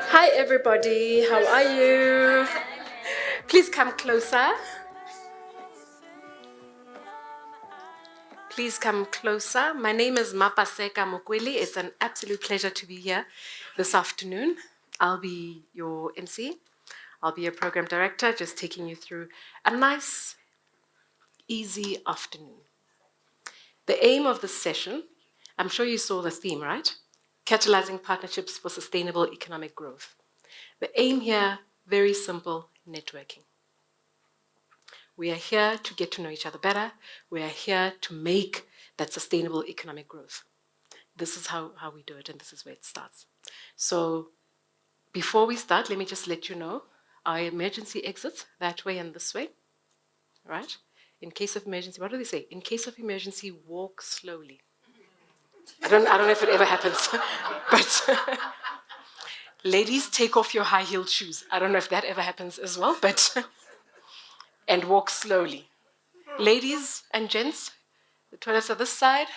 Hi everybody, how are you? Please come closer. Please come closer. My name is Mapaseka Mokweli. It's an absolute pleasure to be here this afternoon. I'll be your MC. I'll be your program director, just taking you through a nice, easy afternoon. The aim of this session, I'm sure you saw the theme, right? Catalyzing partnerships for sustainable economic growth. The aim here, very simple, networking. We are here to get to know each other better. We are here to make that sustainable economic growth. This is how we do it, and this is where it starts. So before we start, let me just let you know our emergency exits that way and this way, right? In case of emergency, what do they say? In case of emergency, walk slowly. I don't know if it ever happens, but ladies, take off your high-heeled shoes. I don't know if that ever happens as well, but and walk slowly. Ladies and gents, the toilets are this side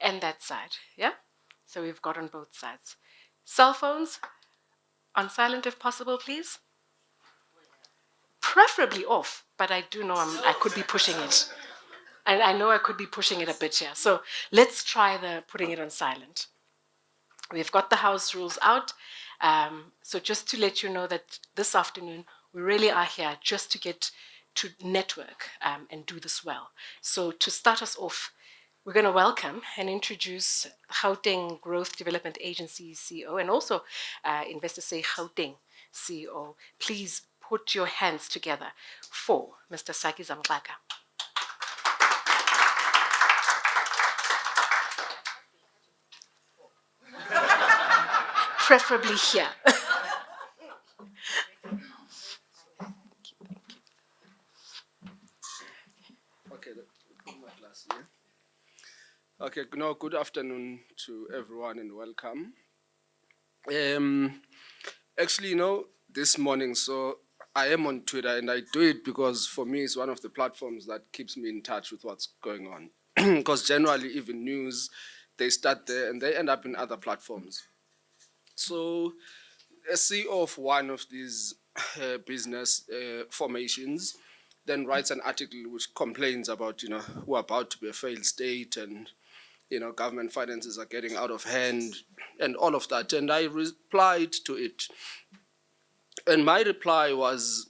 and that side, yeah? So we've got on both sides. Cell phones, on silent if possible, please. Preferably off, but I do know I could be pushing it. And I know I could be pushing it a bit here. So let's try putting it on silent. We've got the house rules out. So just to let you know that this afternoon, we really are here just to get to network and do this well. So to start us off, we're going to welcome and introduce Gauteng Growth Development Agency CEO and also investSA Gauteng CEO. Please put your hands together for Mr. Saki Zamglaka. Preferably here. Okay, put my glass here. Okay, good afternoon to everyone and welcome. Actually, this morning, so I am on Twitter and I do it because for me it's one of the platforms that keeps me in touch with what's going on. Because generally, even news, they start there and they end up in other platforms. So, a CEO of one of these business formations then writes an article which complains about, we're about to be a failed state and, government finances are getting out of hand and all of that. And I replied to it. And my reply was,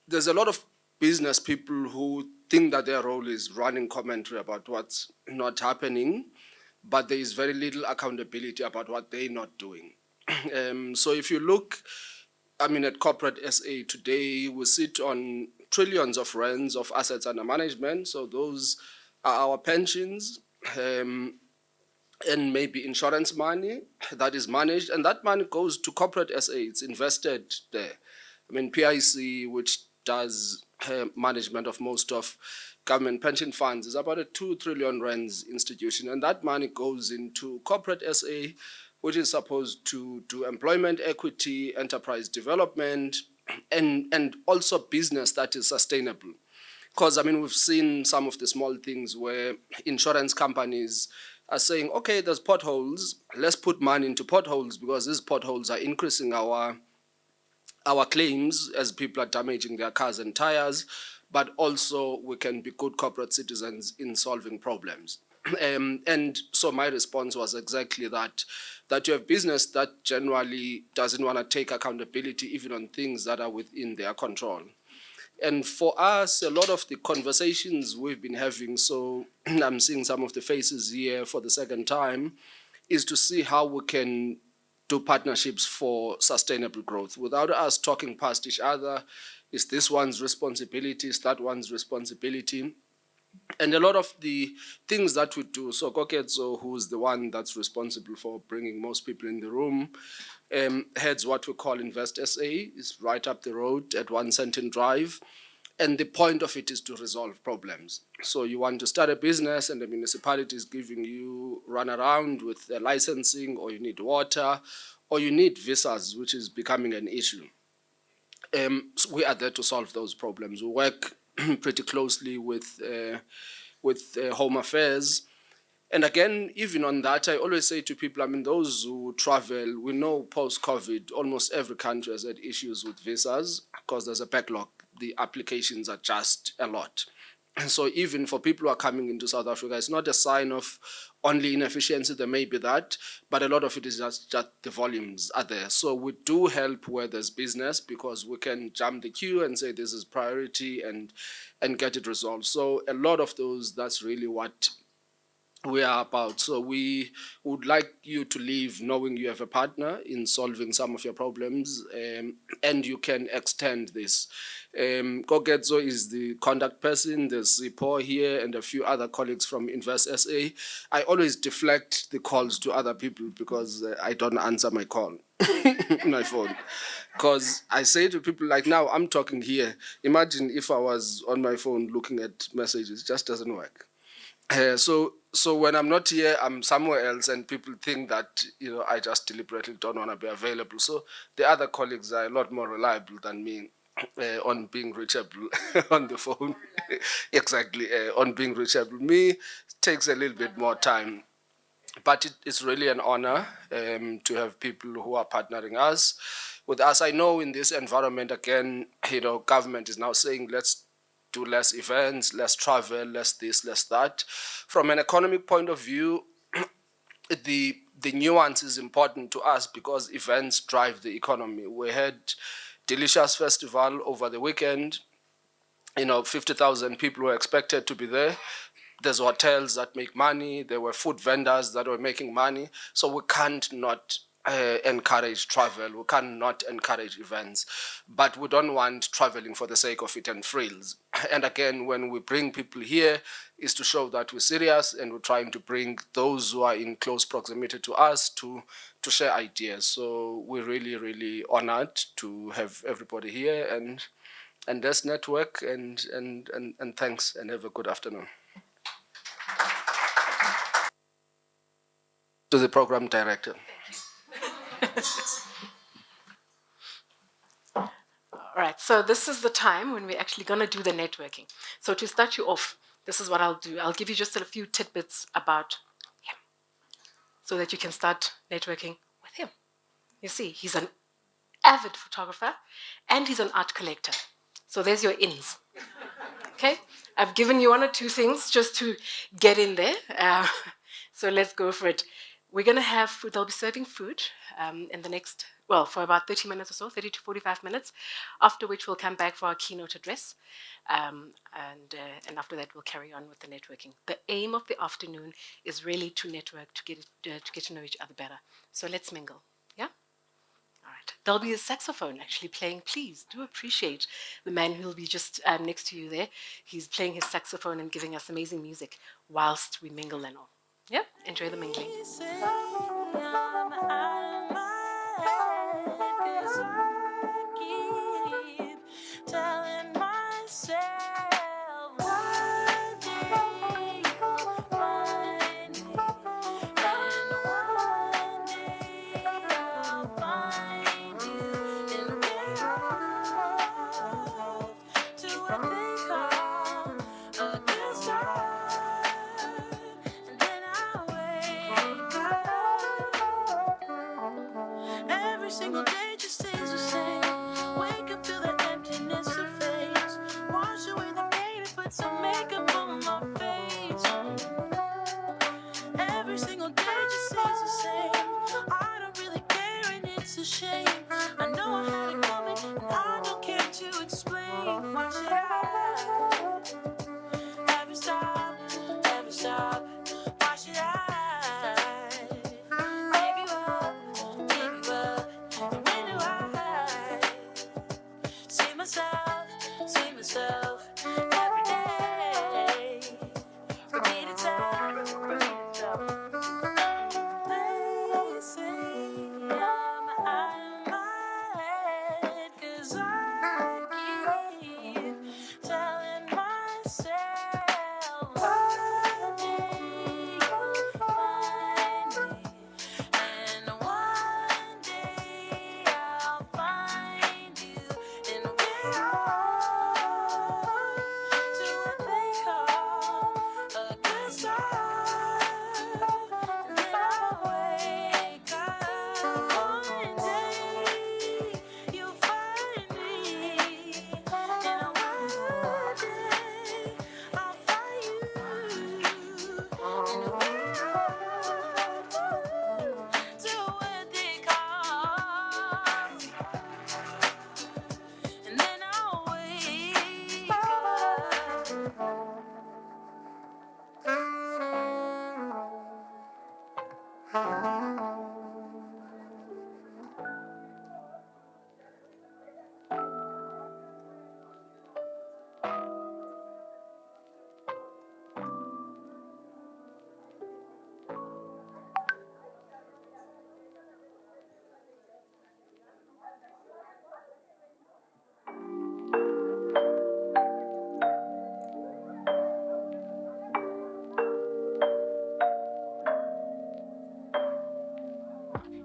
there's a lot of business people who think that their role is running commentary about what's not happening, but there is very little accountability about what they're not doing. So if you look, at corporate SA today, we sit on trillions of rands of assets under management. So those are our pensions and maybe insurance money that is managed. And that money goes to corporate SA. It's invested there. PIC, which does management of most of government pension funds, is about a 2 trillion rands institution. And that money goes into corporate SA, which is supposed to do employment equity, enterprise development, and also business that is sustainable. Because, we've seen some of the small things where insurance companies are saying, okay, there's potholes, let's put money into potholes because these potholes are increasing our claims as people are damaging their cars and tires, but also we can be good corporate citizens in solving problems. And so my response was exactly that you have business that generally doesn't want to take accountability even on things that are within their control. And for us, a lot of the conversations we've been having, so I'm seeing some of the faces here for the second time, is to see how we can do partnerships for sustainable growth without us talking past each other. Is this one's responsibility? Is that one's responsibility? And a lot of the things that we do, so Koketso, who's the one that's responsible for bringing most people in the room, heads what we call investSA, is right up the road at 1 Senton Drive. And the point of it is to resolve problems. So you want to start a business and the municipality is giving you run around with licensing, or you need water, or you need visas, which is becoming an issue. So we are there to solve those problems. We work pretty closely with Home Affairs. And again, even on that, I always say to people, I mean, those who travel, we know post-COVID, almost every country has had issues with visas because there's a backlog. The applications are just a lot. And so even for people who are coming into South Africa, it's not a sign of only inefficiency, there may be that, but a lot of it is just the volumes are there. So we do help where there's business because we can jump the queue and say this is priority and get it resolved. So a lot of those, that's really what we are about. So we would like you to leave knowing you have a partner in solving some of your problems, and you can extend this. Kogetso is the contact person. There's Sipo here and a few other colleagues from investSA. I always deflect the calls to other people because I don't answer my call. My phone, because I say to people like now I'm talking here. Imagine if I was on my phone looking at messages, it just doesn't work. So when I'm not here, I'm somewhere else, and people think that I just deliberately don't want to be available. So the other colleagues are a lot more reliable than me on being reachable on the phone. Exactly, on being reachable. Me takes a little bit more time. But it's really an honor to have people who are partnering us with us. I know in this environment, again, government is now saying let's do less events, less travel, less this, less that. From an economic point of view, the nuance is important to us because events drive the economy. We had Delicious Festival over the weekend. 50,000 people were expected to be there. There's hotels that make money. There were food vendors that were making money. So we can't not encourage travel. We cannot encourage events. But we don't want traveling for the sake of it and frills. And again, when we bring people here, is to show that we're serious and we're trying to bring those who are in close proximity to us to share ideas. So we're really, really honored to have everybody here and this network and thanks and have a good afternoon. To the program director. All right, so this is the time when we're actually going to do the networking. So to start you off, this is what I'll do. I'll give you just a few tidbits about him so that you can start networking with him. You see, he's an avid photographer and he's an art collector. So there's your ins. Okay, I've given you one or two things just to get in there. So let's go for it. We're going to have food. They'll be serving food in the next, for about 30 minutes or so, 30 to 45 minutes, after which we'll come back for our keynote address. And after that, we'll carry on with the networking. The aim of the afternoon is really to network, to get to know each other better. So let's mingle. Yeah? All right. There'll be a saxophone actually playing. Please do appreciate the man who'll be just next to you there. He's playing his saxophone and giving us amazing music whilst we mingle and all. Yeah, enjoy the mingling.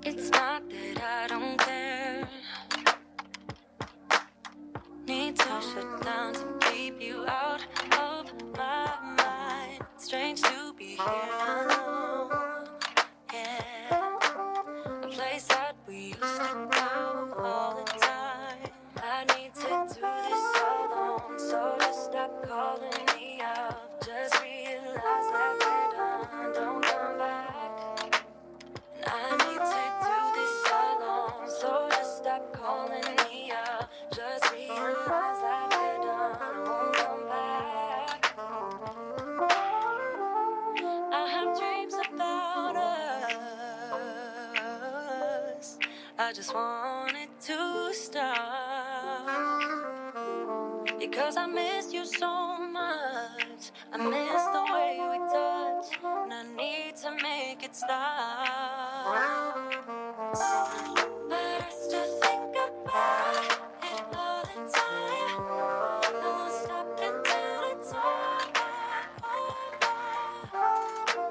It's not that I don't care. Need to shut down to keep you out of my mind. Strange to be here alone. Yeah, a place that we used to go all the time. I need to do this alone, so just stop calling me up. Just realize that we're done. Don't come back. I need to do this alone, so just stop calling me up. Just realize that we're done, won't come back. I have dreams about us. I just want it to stop, because I miss you so much. I miss the way we touch, and I need to make it stop. But I still think about it all the time. I won't stop until it's over.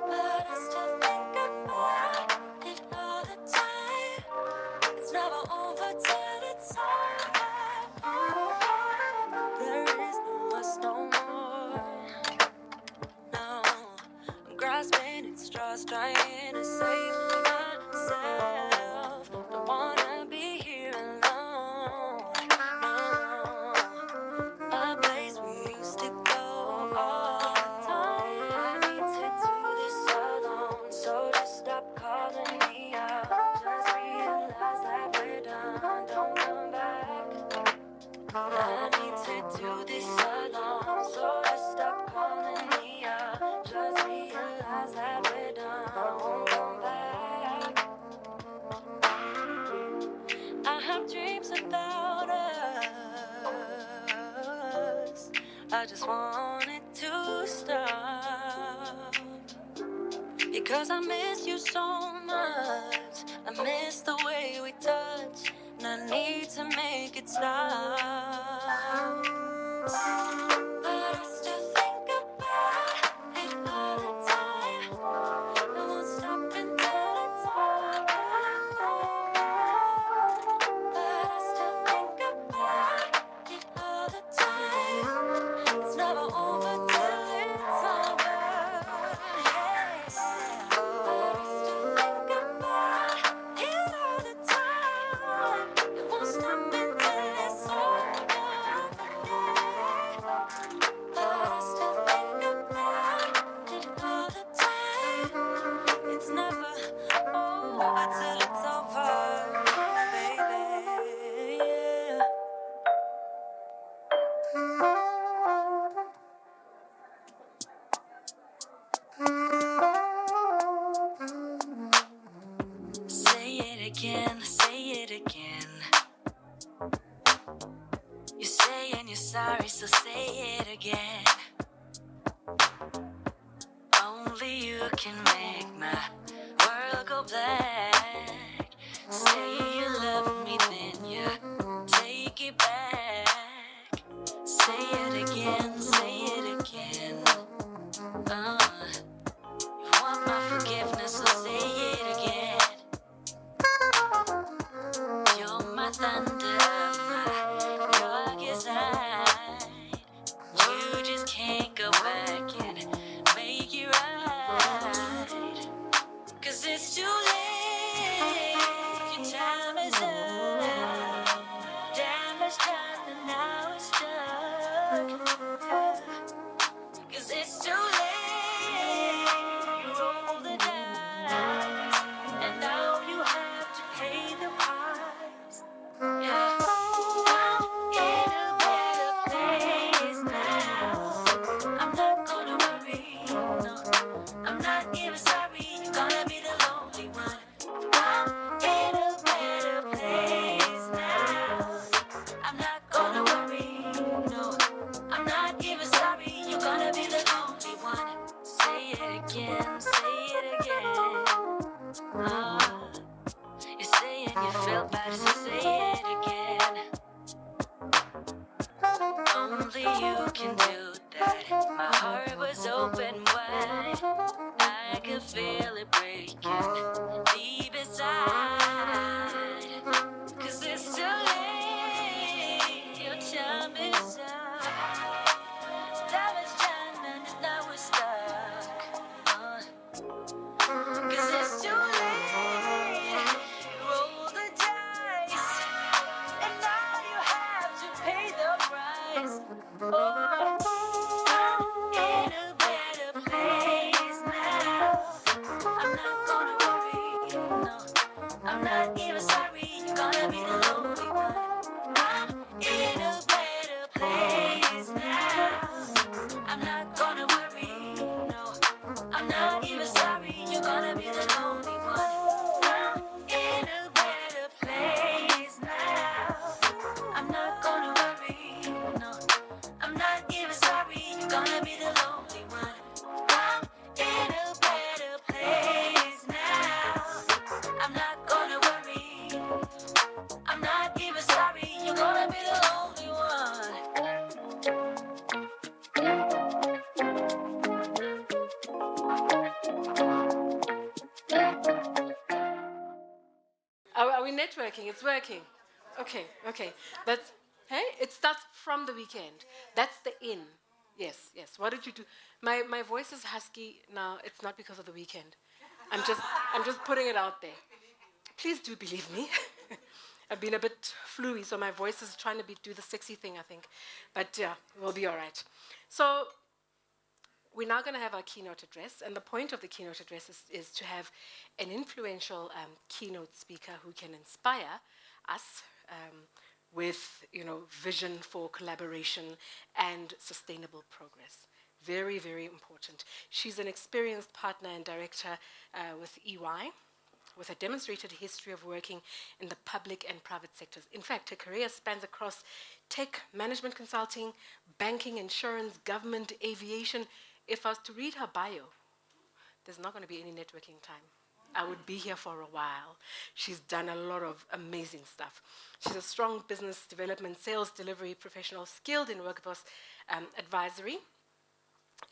But I still think about it all the time. It's never over till it's over. There is no us no more. No, I'm grasping at straws, trying to save myself. Don't wanna be here alone. No, a place we used to go all the time. I need to do this alone, so just stop calling me out. Just realize that we're done. Don't come back. I need to do this alone, so just stop calling me out. Just realize that we're done, won't come back. I have dreams about us. I just want it to stop, because I miss you so much. I miss the way we touch, and I need to make it stop. But I still think about it all the time. I won't stop until it's over. But I still think about it all the time. It's never over till it's over. Yeah. But I still think about it all the time. It won't stop until it's over. Yeah. But I still think about it all the time. It's never over till it's over, baby. Yeah. Say it again, say it again. You're saying you're sorry, so say it again. Only you can make my world go black. Say you love me, then you take it back. Say it again, say it again. You want my forgiveness, so say it again. You're my thunder, my darkest night. You just can't go back and make it right. 'Cause it's too late. Your time You're saying you felt bad, so say it again. Only you can do that. My heart was open wide. I could feel it breaking deep inside. 'Cause it's too late. Your time is up. Time is done and now we're stuck. 'Cause it's too late. Roll the dice. And now you have to pay the price. Oh, I'm in a better place now. I'm not gonna worry, no. I'm not even sorry. You're gonna be the lonely one. I'm in a better place now. I'm not gonna worry, no. I'm not even sorry. You're gonna be the lonely one. I'm in a better place now. I'm not gonna worry, no. I'm not even sorry. You're gonna be the lonely one. I'm in a better place now. I'm not gonna worry. I'm not even sorry. You're gonna be the lonely one. Are we networking? It's working. Okay, okay. That's, hey, it starts from the weekend. That's the in. Yes, yes. What did you do? My voice is husky now. It's not because of the weekend. I'm just putting it out there. Please do believe me. I've been a bit fluey, so my voice is trying to do the sexy thing, I think. But yeah, we'll be all right. So we're now going to have our keynote address, and the point of the keynote address is to have an influential keynote speaker who can inspire us with, vision for collaboration and sustainable progress. Very, very important. She's an experienced partner and director with EY, with a demonstrated history of working in the public and private sectors. In fact, her career spans across tech, management consulting, banking, insurance, government, aviation. If I was to read her bio, there's not going to be any networking time. I would be here for a while. She's done a lot of amazing stuff. She's a strong business development, sales delivery professional, skilled in workforce advisory,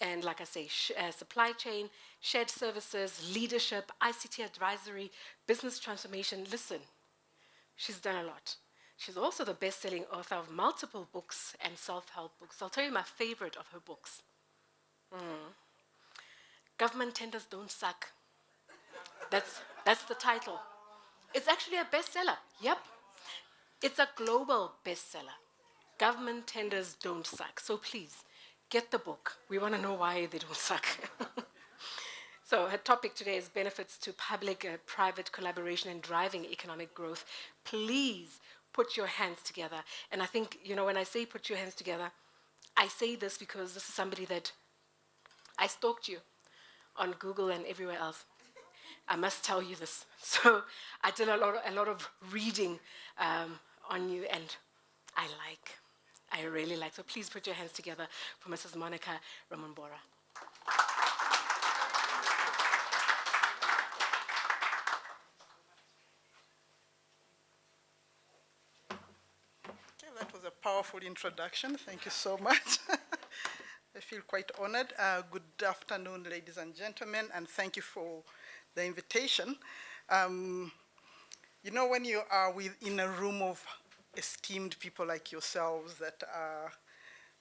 and like I say, supply chain, shared services, leadership, ICT advisory, business transformation. Listen, she's done a lot. She's also the best-selling author of multiple books and self-help books. I'll tell you my favorite of her books. Government Tenders Don't Suck. That's the title. It's actually a bestseller. Yep. It's a global bestseller. Government Tenders Don't Suck. So please, get the book. We want to know why they don't suck. So her topic today is benefits to public-private collaboration in driving economic growth. Please put your hands together. And I think, when I say put your hands together, I say this because this is somebody that I stalked you on Google and everywhere else. I must tell you this. So I did a lot of reading on you, and I really like. So please put your hands together for Mrs. Monica Ramonbora. Okay, that was a powerful introduction. Thank you so much. I feel quite honored. Good afternoon, ladies and gentlemen, and thank you for the invitation. When you are in a room of esteemed people like yourselves that are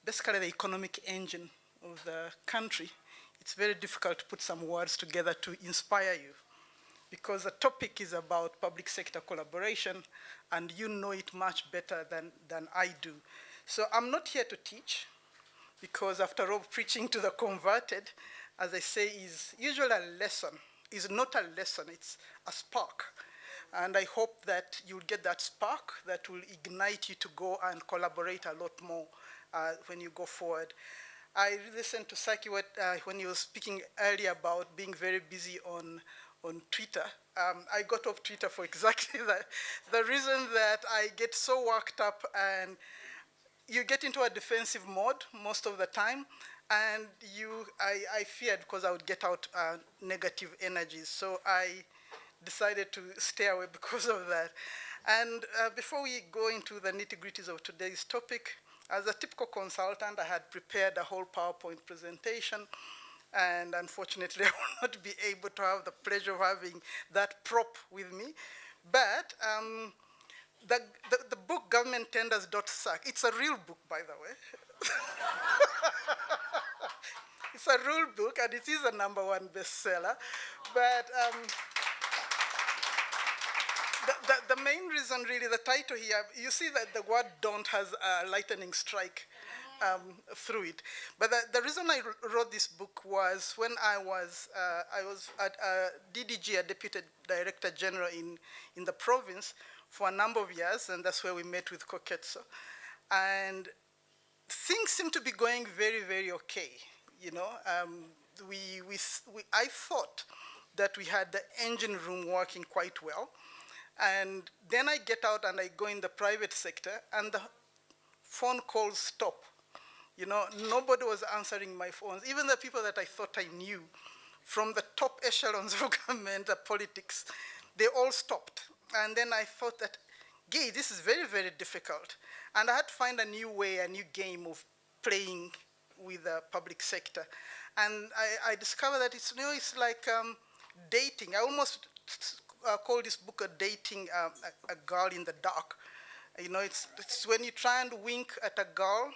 basically the economic engine of the country, it's very difficult to put some words together to inspire you, because the topic is about public sector collaboration, and you know it much better than I do. So I'm not here to teach, because after all, preaching to the converted, as I say, is usually a lesson. It's not a lesson, it's a spark. And I hope that you'll get that spark that will ignite you to go and collaborate a lot more when you go forward. I listened to Saki when he was speaking earlier about being very busy on Twitter. I got off Twitter for exactly the reason that I get so worked up, and you get into a defensive mode most of the time, and I feared because I would get out negative energies. So I decided to stay away because of that. And before we go into the nitty-gritties of today's topic, as a typical consultant, I had prepared a whole PowerPoint presentation, and unfortunately, I will not be able to have the pleasure of having that prop with me. But the book Government Tenders Don't Suck, it's a real book, by the way. It's a rule book, and it is a #1 bestseller. But the main reason, really, the title here, you see that the word don't has a lightning strike through it. But the reason I wrote this book was when I was at DDG, a Deputy Director General in the province for a number of years, and that's where we met with Koketso. And things seem to be going very, very okay. You know, I thought that we had the engine room working quite well. And then I get out and I go in the private sector, and the phone calls stop. You know, nobody was answering my phones. Even the people that I thought I knew from the top echelons of government, politics, they all stopped. And then I thought that, gee, this is very, very difficult. And I had to find a new way, a new game of playing with the public sector. And I discovered that it's, you know, it's like dating. I almost call this book a dating a girl in the dark. You know, it's when you try and wink at a girl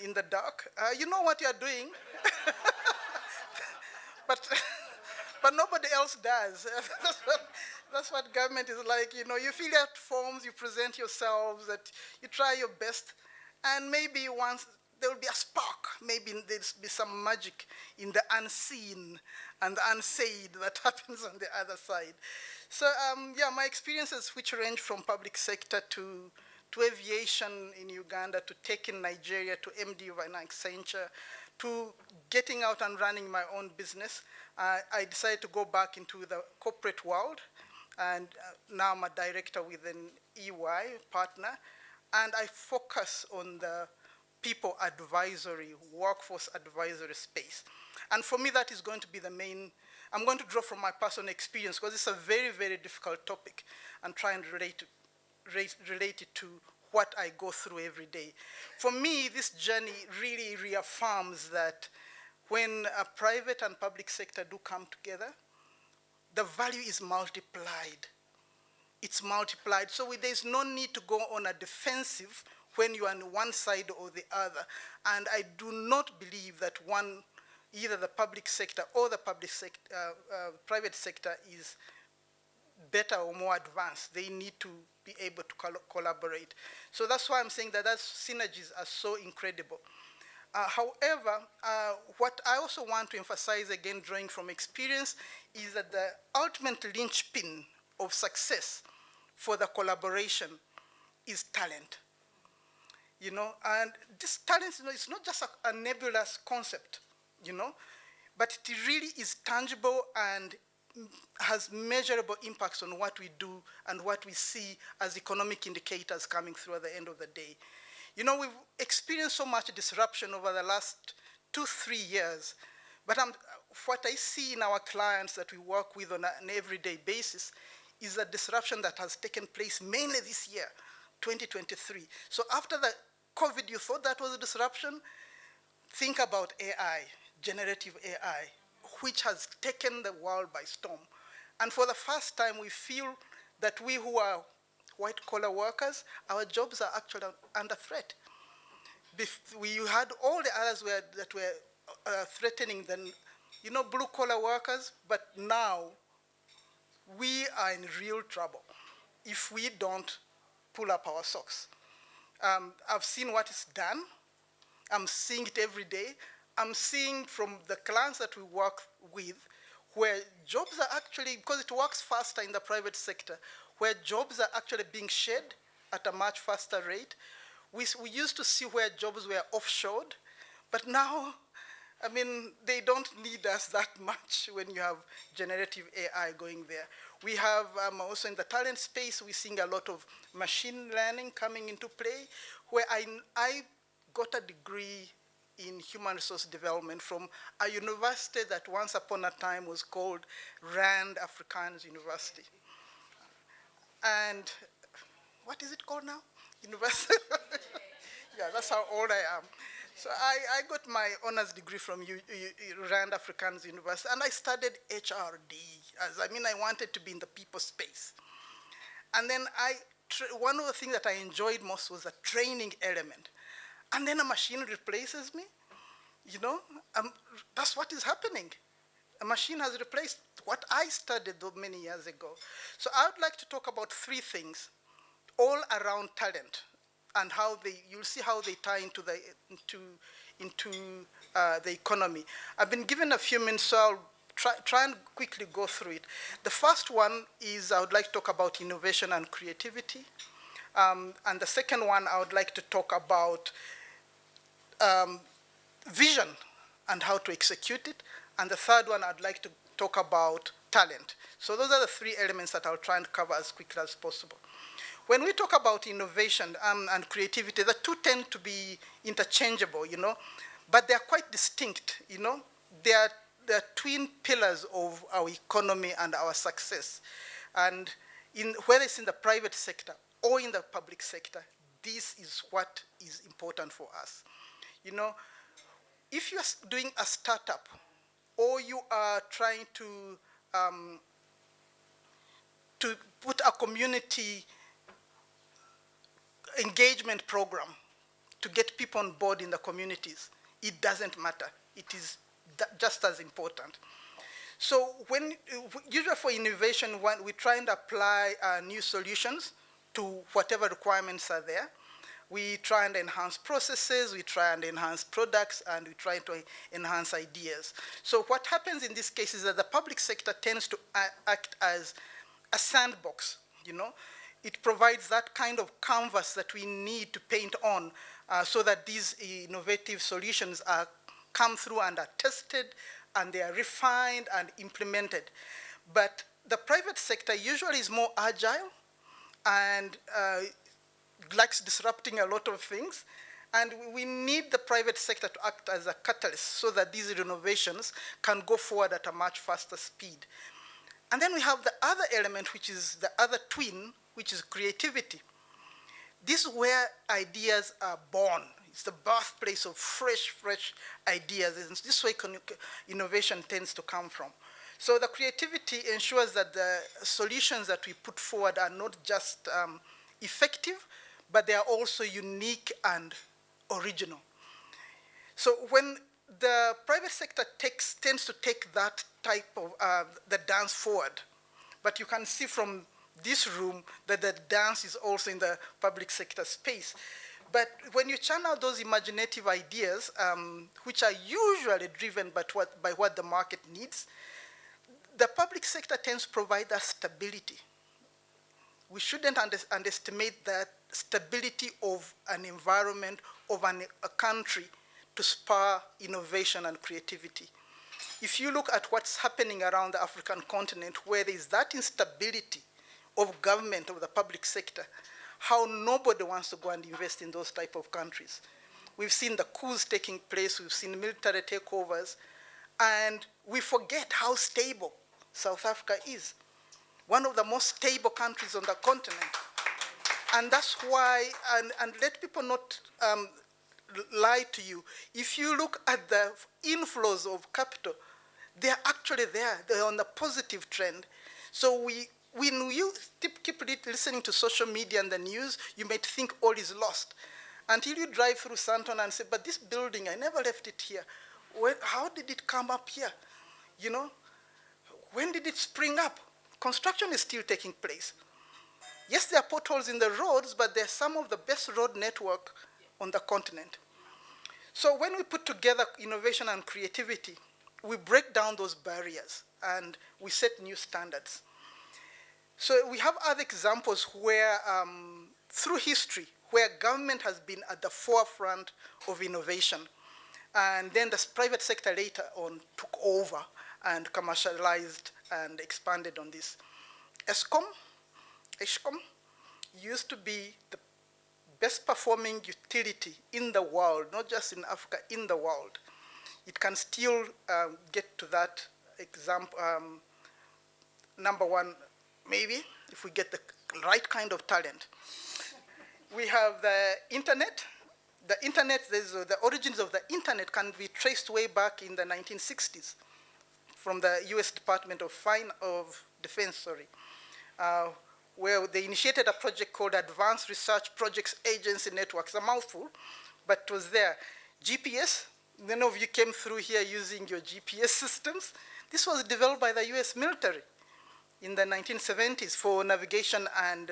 in the dark. You know what you're doing, but nobody else does. That's what government is like. You know, you fill out forms, you present yourselves, that you try your best, and maybe once there will be a spark. Maybe there'll be some magic in the unseen and the unsaid that happens on the other side. So yeah, my experiences, which range from public sector to aviation in Uganda, to tech in Nigeria, to MD of an Accenture, to getting out and running my own business, I decided to go back into the corporate world. And now I'm a director with an EY partner. And I focus on the people advisory, workforce advisory space. And for me, that is going to be the main. I'm going to draw from my personal experience, because it's a very, very difficult topic, and try and relate it to what I go through every day. For me, this journey really reaffirms that when a private and public sector do come together, the value is multiplied. It's multiplied. So there's no need to go on a defensive when you're on one side or the other. And I do not believe that either the public sector or the private sector is better or more advanced. They need to be able to collaborate. So that's why I'm saying that those synergies are so incredible. However, what I also want to emphasize, again, drawing from experience, is that the ultimate linchpin of success for the collaboration is talent. You know, and this talent, you know, it's not just a nebulous concept, you know, but it really is tangible and has measurable impacts on what we do and what we see as economic indicators coming through at the end of the day. You know, we've experienced so much disruption over the last 2-3 years, but what I see in our clients that we work with on an everyday basis is a disruption that has taken place mainly this year, 2023. So after the COVID, you thought that was a disruption? Think about AI, generative AI, which has taken the world by storm. And for the first time, we feel that we who are white-collar workers, our jobs are actually under threat. We had all the others that were threatening the, you know, blue-collar workers, but now we are in real trouble if we don't pull up our socks. I've seen what is done. I'm seeing it every day. I'm seeing from the clients that we work with where jobs are actually, because it works faster in the private sector, where jobs are actually being shed at a much faster rate. We used to see where jobs were offshored, but now, I mean, they don't need us that much when you have generative AI going there. We have also in the talent space, we're seeing a lot of machine learning coming into play, where I got a degree in human resource development from a university that once upon a time was called Rand Afrikaans University. And what is it called now? University? Yeah, that's how old I am. So I got my honors degree from Rand Afrikaans University, and I studied HRD. I wanted to be in the people space. And then one of the things that I enjoyed most was the training element. And then a machine replaces me, that's what is happening. A machine has replaced what I studied many years ago. So I would like to talk about three things all around talent and how you'll see how they tie into the economy. I've been given a few minutes, so I'll try and quickly go through it. The first one is I would like to talk about innovation and creativity. And the second one, I would like to talk about vision and how to execute it. And the third one, I'd like to talk about talent. So those are the three elements that I'll try and cover as quickly as possible. When we talk about innovation and creativity, the two tend to be interchangeable, but they're quite distinct, They're twin pillars of our economy and our success. And whether it's in the private sector or in the public sector, this is what is important for us. If you're doing a startup or you are trying to put a community engagement program to get people on board in the communities, it doesn't matter. It is just as important. So usually for innovation, we try and apply new solutions to whatever requirements are there. We try and enhance processes, we try and enhance products, and we try to enhance ideas. So what happens in this case is that the public sector tends to act as a sandbox, It provides that kind of canvas that we need to paint on so that these innovative solutions come through and are tested and they are refined and implemented. But the private sector usually is more agile and likes disrupting a lot of things. And we need the private sector to act as a catalyst so that these innovations can go forward at a much faster speed. And then we have the other element, which is the other twin, which is creativity. This is where ideas are born. It's the birthplace of fresh ideas. And this way innovation tends to come from. So the creativity ensures that the solutions that we put forward are not just effective, but they are also unique and original. So when the private sector tends to take that type of the dance forward, but you can see from this room that the dance is also in the public sector space. But when you channel those imaginative ideas, which are usually driven by what the market needs, the public sector tends to provide that stability. We shouldn't underestimate that stability of an environment, of a country to spur innovation and creativity. If you look at what's happening around the African continent, where there is that instability of government, of the public sector, how nobody wants to go and invest in those type of countries. We've seen the coups taking place, we've seen military takeovers, and we forget how stable South Africa is. One of the most stable countries on the continent. And that's why, and let people not lie to you. If you look at the inflows of capital, they're actually there. They're on a positive trend. So when you keep listening to social media and the news, you might think all is lost. Until you drive through Sandton and say, but this building, I never left it here. How did it come up here? When did it spring up? Construction is still taking place. Yes, there are potholes in the roads, but they're some of the best road network on the continent. So when we put together innovation and creativity, we break down those barriers and we set new standards. So we have other examples where, through history, where government has been at the forefront of innovation. And then the private sector later on took over and commercialized and expanded on this. ESCOM used to be the best performing utility in the world, not just in Africa, in the world, it can still get to that example, number one, maybe, if we get the right kind of talent. We have the internet. The internet, the origins of the internet can be traced way back in the 1960s from the US Department of Defense, where they initiated a project called Advanced Research Projects Agency Network. It's a mouthful, but it was there. GPS, none of you came through here using your GPS systems. This was developed by the US military in the 1970s for navigation and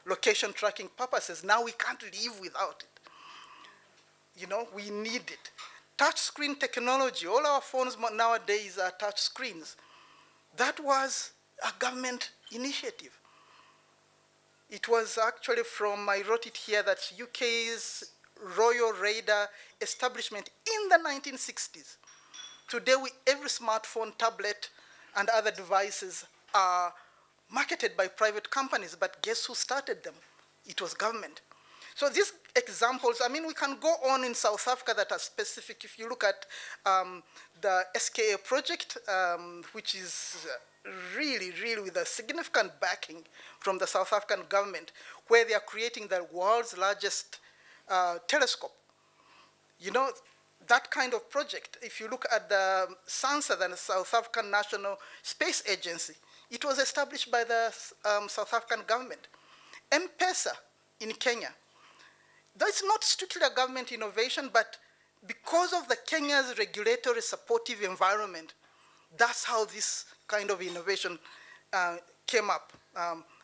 location tracking purposes. Now we can't live without it. You know, we need it. Touch screen technology, all our phones nowadays are touch screens. That was a government initiative. It was actually from, I wrote it here, that UK's Royal Radar establishment in the 1960s. Today, every smartphone, tablet, and other devices are marketed by private companies, but guess who started them? It was government. So these examples, I mean, we can go on in South Africa that are specific. If you look at the SKA project, which is really, really with a significant backing from the South African government, where they are creating the world's largest telescope. You know, that kind of project, if you look at the SANSA, the South African National Space Agency, it was established by the South African government. M-Pesa in Kenya, that's not strictly a government innovation, but because of the Kenya's regulatory supportive environment, that's how this kind of innovation came up,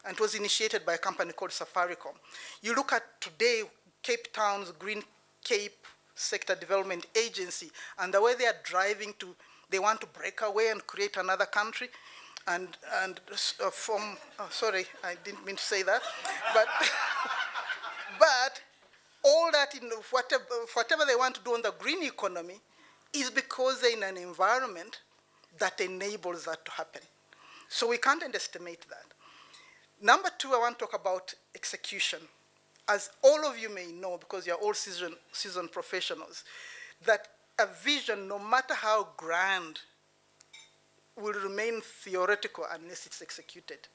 and was initiated by a company called Safaricom. You look at today, Cape Town's Green Cape Sector Development Agency, and the way they are driving to, they want to break away and create another country, sorry, I didn't mean to say that, but, but all that, in whatever they want to do on the green economy is because they're in an environment that enables that to happen. So we can't underestimate that. Number two, I want to talk about execution. As all of you may know, because you're all seasoned professionals, that a vision, no matter how grand, will remain theoretical unless it's executed.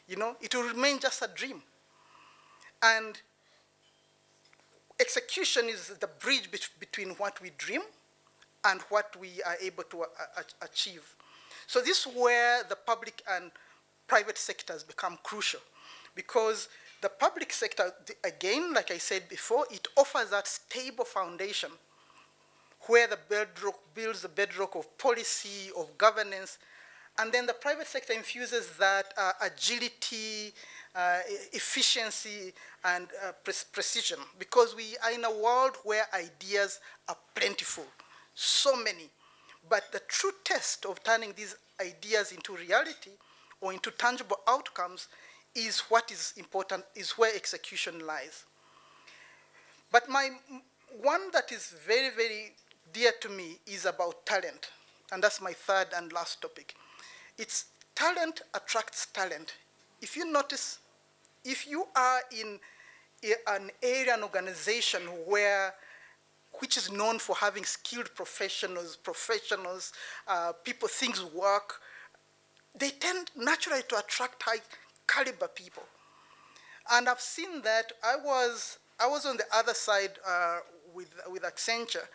You know, it will remain just a dream. And execution is the bridge between what we dream and what we are able to achieve. So this is where the public and private sectors become crucial, because the public sector, again, like I said before, it offers that stable foundation where the bedrock builds the bedrock of policy, of governance, and then the private sector infuses that agility, efficiency, and precision, because we are in a world where ideas are plentiful, so many. But the true test of turning these ideas into reality or into tangible outcomes is what is important, is where execution lies. But one that is very, very dear to me is about talent, and that's my third and last topic. It's talent attracts talent. If you notice, if you are in an area, an organization which is known for having skilled professionals, people, things work, they tend naturally to attract high caliber people. And I've seen that. I was on the other side with Accenture,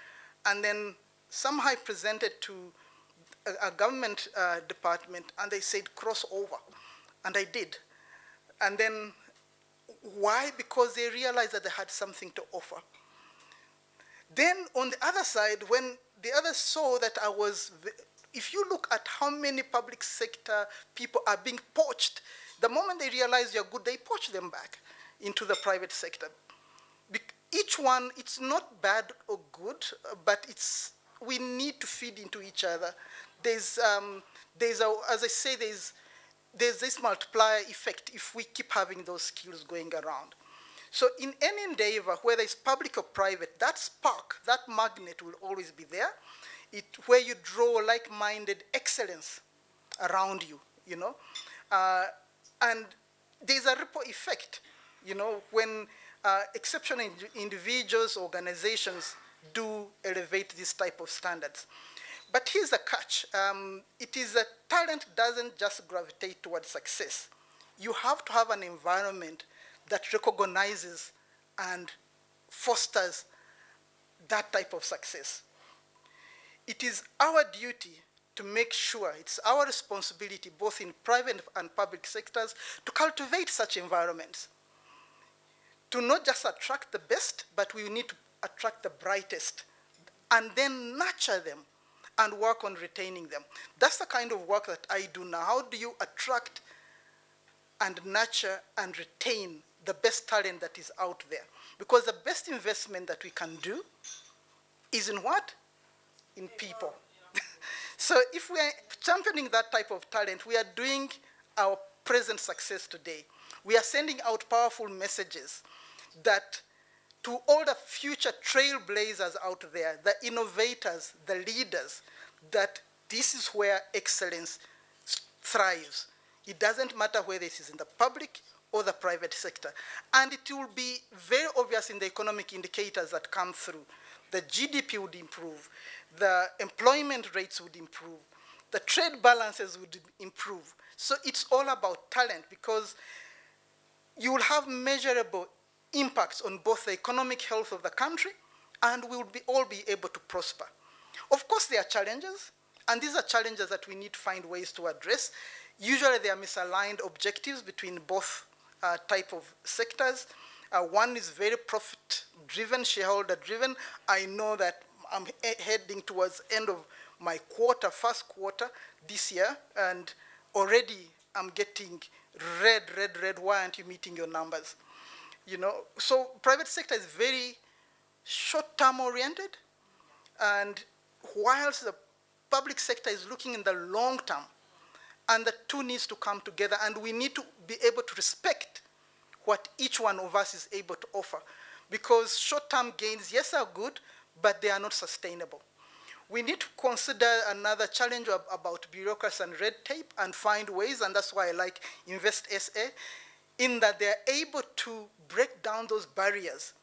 and then somehow I presented to a government department, and they said cross over, and I did. And then why? Because they realized that they had something to offer. Then on the other side, when the others saw that I was, if you look at how many public sector people are being poached, the moment they realize you're good, they poach them back into the private sector. Each one, it's not bad or good, but we need to feed into each other. As I say, there's this multiplier effect if we keep having those skills going around. So in any endeavor, whether it's public or private, that spark, that magnet will always be there, where you draw like-minded excellence around you, you know. And there's a ripple effect, you know, when exceptional individuals, organizations do elevate this type of standards. But here's the catch. It is that talent doesn't just gravitate towards success. You have to have an environment that recognizes and fosters that type of success. It is our duty to make sure, it's our responsibility, both in private and public sectors, to cultivate such environments. To not just attract the best, but we need to attract the brightest, and then nurture them and work on retaining them. That's the kind of work that I do now. How do you attract and nurture and retain the best talent that is out there? Because the best investment that we can do is in what? In people. So if we are championing that type of talent, we are doing our present success today. We are sending out powerful messages that to all the future trailblazers out there, the innovators, the leaders, that this is where excellence thrives. It doesn't matter whether it is in the public or the private sector. And it will be very obvious in the economic indicators that come through. The GDP would improve, the employment rates would improve, the trade balances would improve. So it's all about talent, because you will have measurable impacts on both the economic health of the country, and we will all be able to prosper. Of course, there are challenges, and these are challenges that we need to find ways to address. Usually there are misaligned objectives between both type of sectors. One is very profit-driven, shareholder-driven. I know that I'm heading towards end of my first quarter this year, and already I'm getting red. Why aren't you meeting your numbers? You know, so private sector is very short-term oriented, and whilst the public sector is looking in the long term, and the two needs to come together, and we need to be able to respect what each one of us is able to offer. Because short-term gains, yes, are good, but they are not sustainable. We need to consider another challenge about bureaucracy and red tape and find ways, and that's why I like investSA, in that they're able to break down those barriers,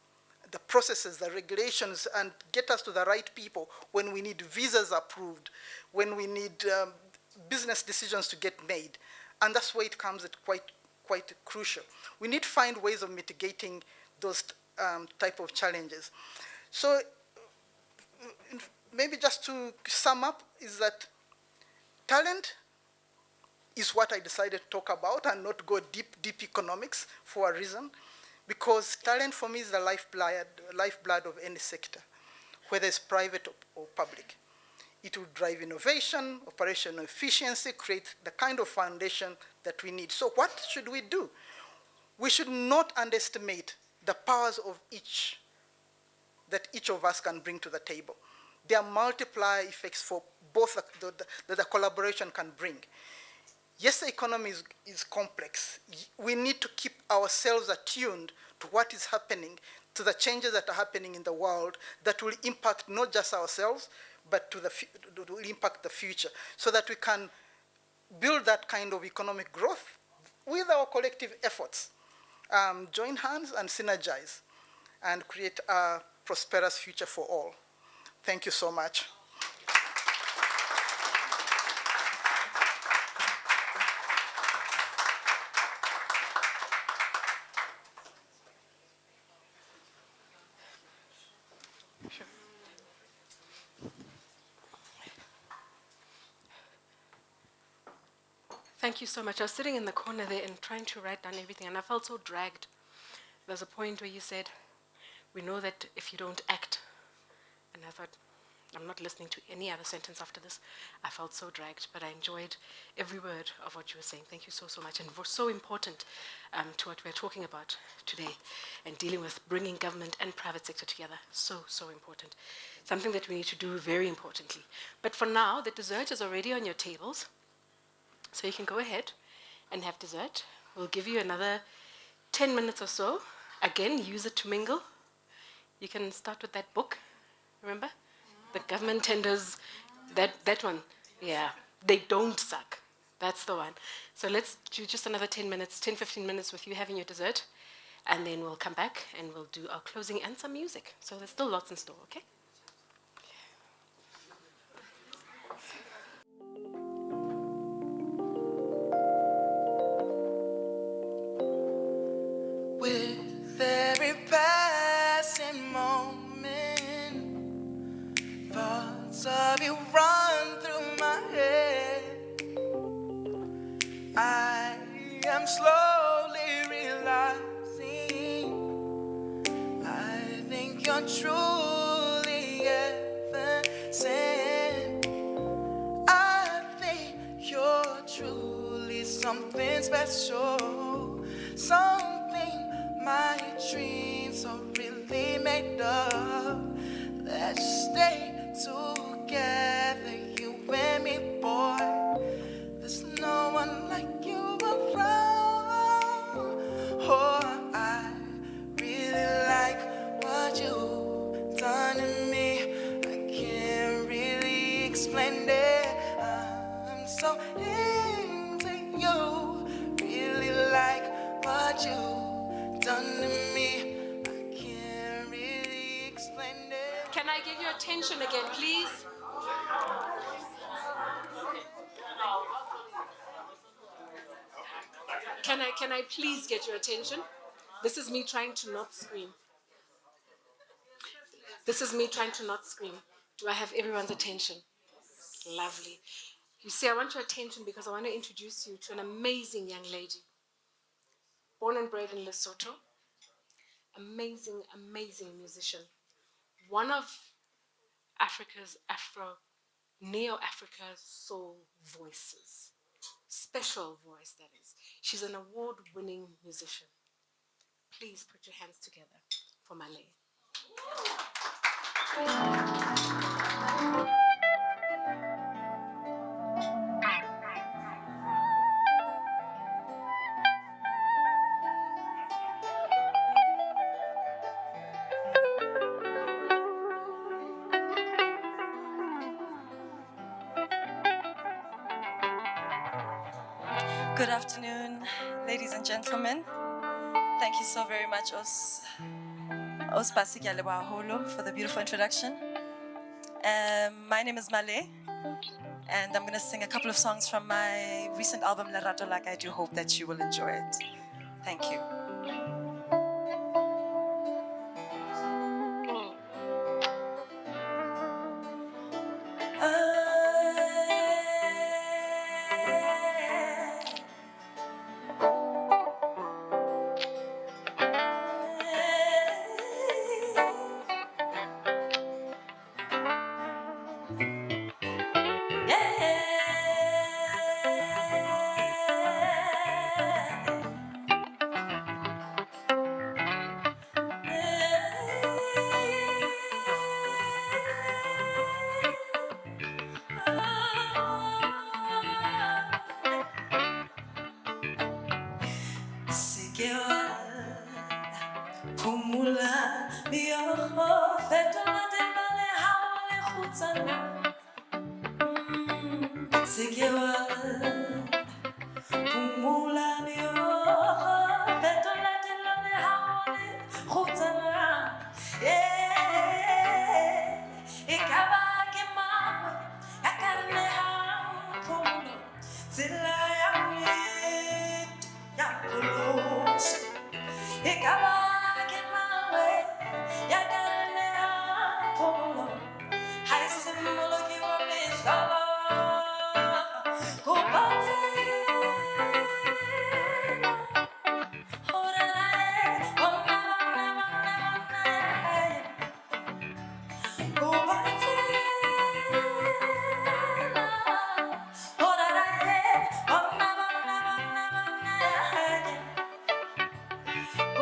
the processes, the regulations, and get us to the right people when we need visas approved, when we need business decisions to get made. And that's where it comes at quite crucial. We need to find ways of mitigating those type of challenges. So maybe just to sum up is that talent is what I decided to talk about and not go deep economics for a reason, because talent for me is the lifeblood of any sector, whether it's private or public. It will drive innovation, operational efficiency, create the kind of foundation that we need. So what should we do? We should not underestimate the powers of that each of us can bring to the table. There are multiplier effects for both that the collaboration can bring. Yes, the economy is complex. We need to keep ourselves attuned to what is happening, to the changes that are happening in the world that will impact not just ourselves, but will impact the future, so that we can build that kind of economic growth with our collective efforts. Join hands and synergize and create a prosperous future for all. Thank you so much. Thank you so much. I was sitting in the corner there and trying to write down everything, and I felt so dragged. There's a point where you said, we know that if you don't act, and I thought, I'm not listening to any other sentence after this. I felt so dragged, but I enjoyed every word of what you were saying. Thank you so much, and so important to what we're talking about today, and dealing with bringing government and private sector together. So important. Something that we need to do very importantly. But for now, the dessert is already on your tables. So you can go ahead and have dessert. We'll give you another 10 minutes or so. Again, use it to mingle. You can start with that book, remember? The government tenders, that one. Yeah, they don't suck. That's the one. So let's do just another 10 minutes, 10, 15 minutes with you having your dessert. and then we'll come back and we'll do our closing and some music. So there's still lots in store, okay? With every passing moment, thoughts of you run through my head. I am slowly realizing I think you're truly heaven-sent. I think you're truly something special, something my dreams are really made of. Let's stay together, you and me, boy. There's no one like you around. Oh, I really like what you've done to me. I can't really explain it. I'm so into you. Really like what you've done to me. I can't really explain it. Can I get your attention again, please? Can I please get your attention? This is me trying to not scream. This is me trying to not scream. Do I have everyone's attention? Lovely. You see, I want your attention because I want to introduce you to an amazing young lady. Born and bred in Lesotho. Amazing, amazing musician. One of Africa's neo-Africa's soul voices. Special voice, that is. She's an award-winning musician. Please put your hands together for Malay. Good afternoon, ladies and gentlemen. Thank you so very much, Ospasi Holo, for the beautiful introduction. My name is Malay, and I'm going to sing a couple of songs from my recent album, Lerato, like I do hope that you will enjoy it. Thank you.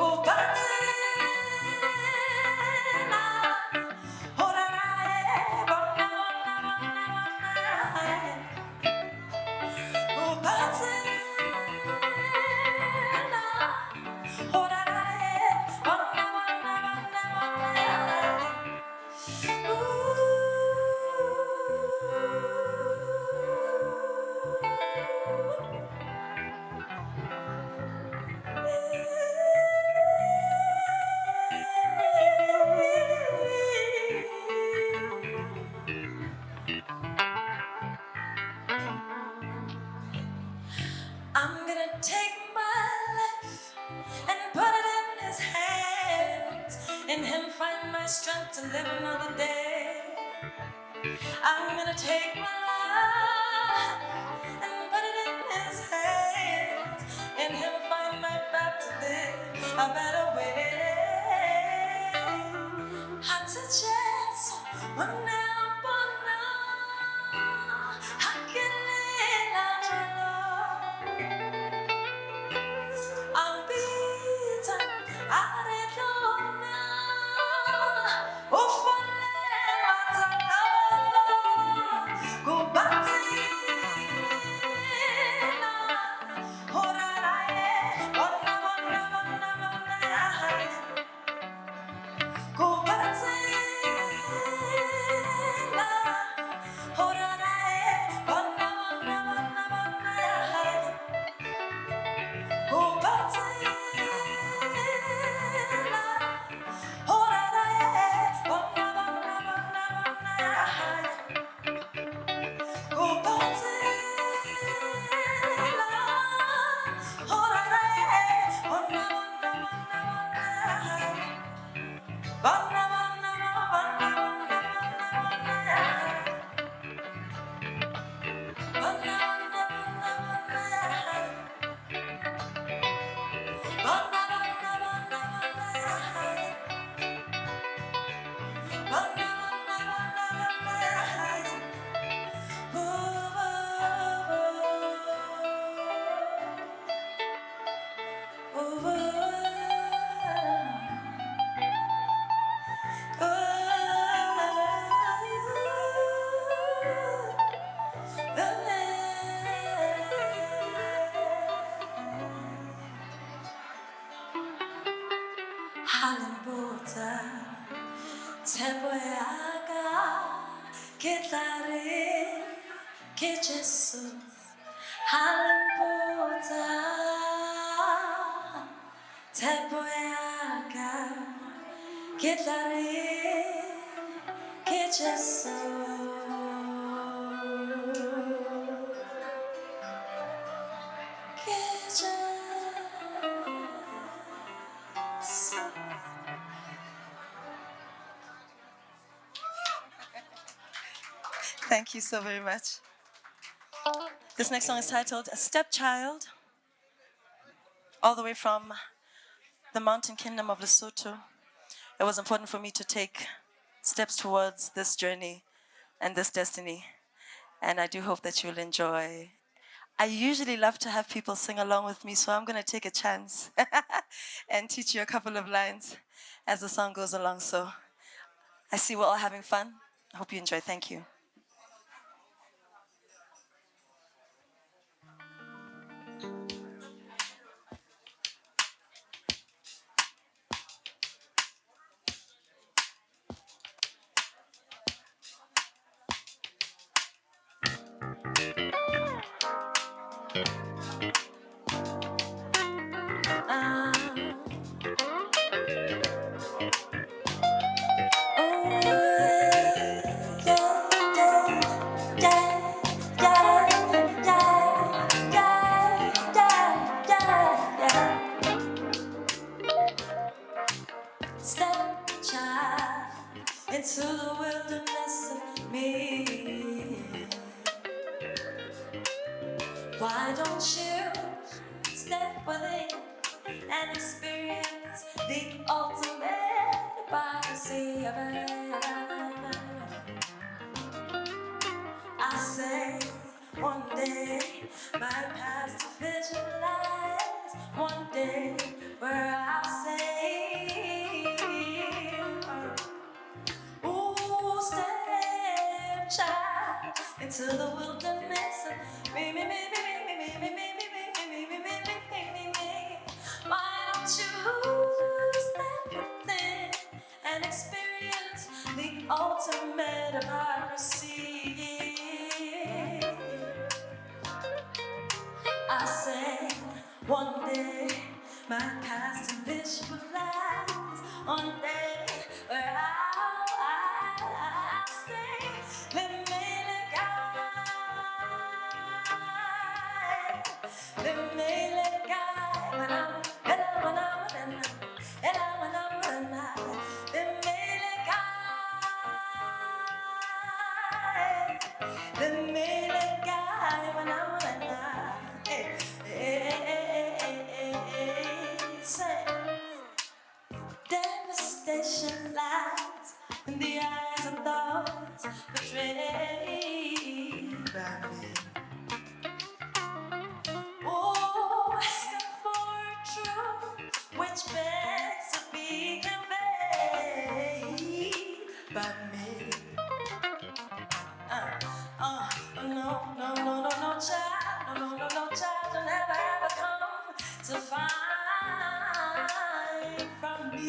Oh, my life and put it in his hands. In him find my strength to live another day. I'm gonna take my life and put it in his hands. In him find my path to live a better way. Hata Jesu wanapona hakilila I'm beaten, I don't know. Go back to Jesus, Halimbuta, Teboyaga, Kitari, Kitchesu. Thank you so very much. This next song is titled A Stepchild, all the way from the mountain kingdom of Lesotho. It was important for me to take steps towards this journey and this destiny, and I do hope that you'll enjoy. I usually love to have people sing along with me, so I'm going to take a chance and teach you a couple of lines as the song goes along. So I see we're all having fun. I hope you enjoy. Thank you. Stepchild into the wilderness of me. Why don't you step within and experience the ultimate privacy of it? I say one day my past to visualize one day where I'll say, ooh, stepchild into the wilderness of me. Why don't you step within and experience the ultimate of piracy? I say one day my past and visualize one day where I'll say, let me let go, let me let go. station lights in the eyes of those betrayed by me. Oh, asking for a truth which begs to be conveyed by me. No, child, no, child, you'll never ever come to find from me.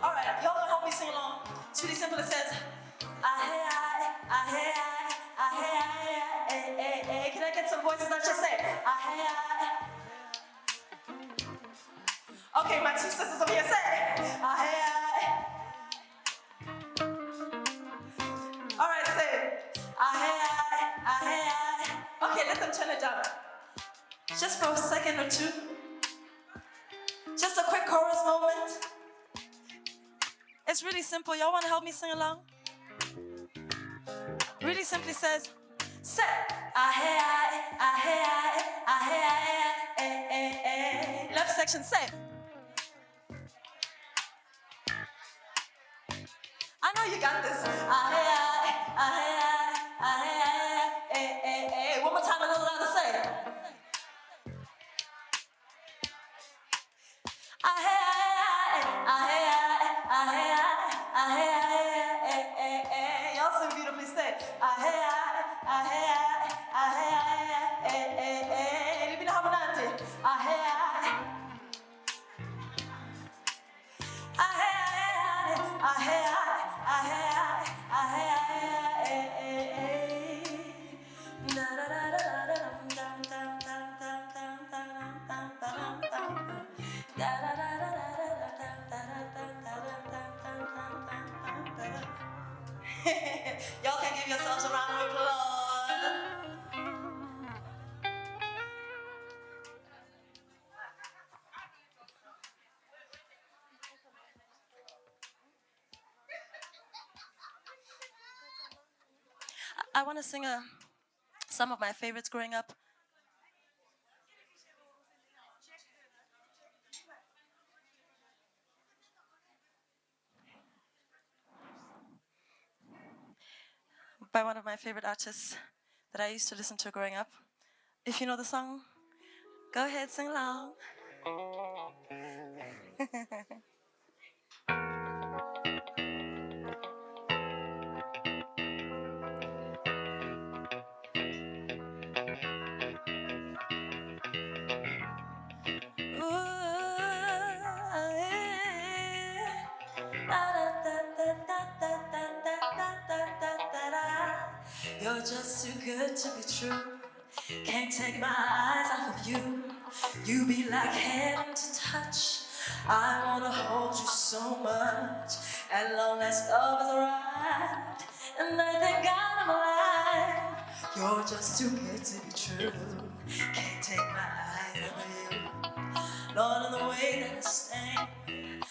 All right, y'all gonna help me sing along. It's really simple. It says, Can I get some voices that just say, Okay, my two sisters over here say, All right, say, Okay, let them turn it down. Just for a second or two. Just a quick chorus moment. It's really simple. Y'all want to help me sing along? Really simply says, say, left section, say. I know you got this. One more time, a little louder, say. Y'all so beautifully say. Y'all can give yourselves a round of applause. I want to sing some of my favorites growing up. By one of my favorite artists that I used to listen to growing up. If you know the song, go ahead, sing along. You're just too good to be true. Can't take my eyes off of you. You be like heaven to touch. I wanna hold you so much. As long as love is right, and I thank God I'm alive. You're just too good to be true. Can't take my eyes off of you. Lord, in the way that I stand,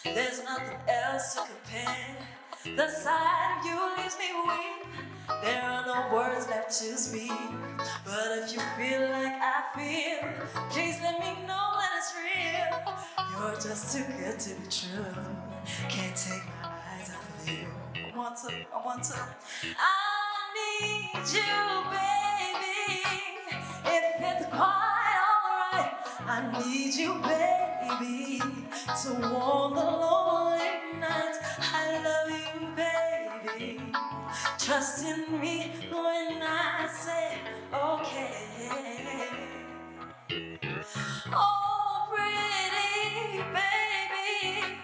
there's nothing else to compare. The sight of you leaves me weak. There are no words left to speak. But if you feel like I feel, please let me know that it's real. You're just too good to be true. Can't take my eyes off of you. I want to. I need you, baby. If it's quite alright, I need you, baby, to warm the lonely nights. I love you, baby. Trust in me when I say okay. Oh, pretty baby,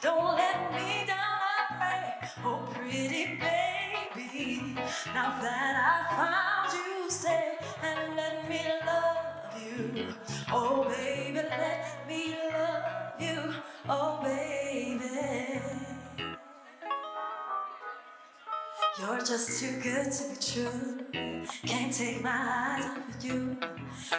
don't let me down, I pray. Oh, pretty baby, now that I found you, stay and let me love you. Oh, baby, let me love you. Oh, baby. You're just too good to be true. Can't take my eyes off of you.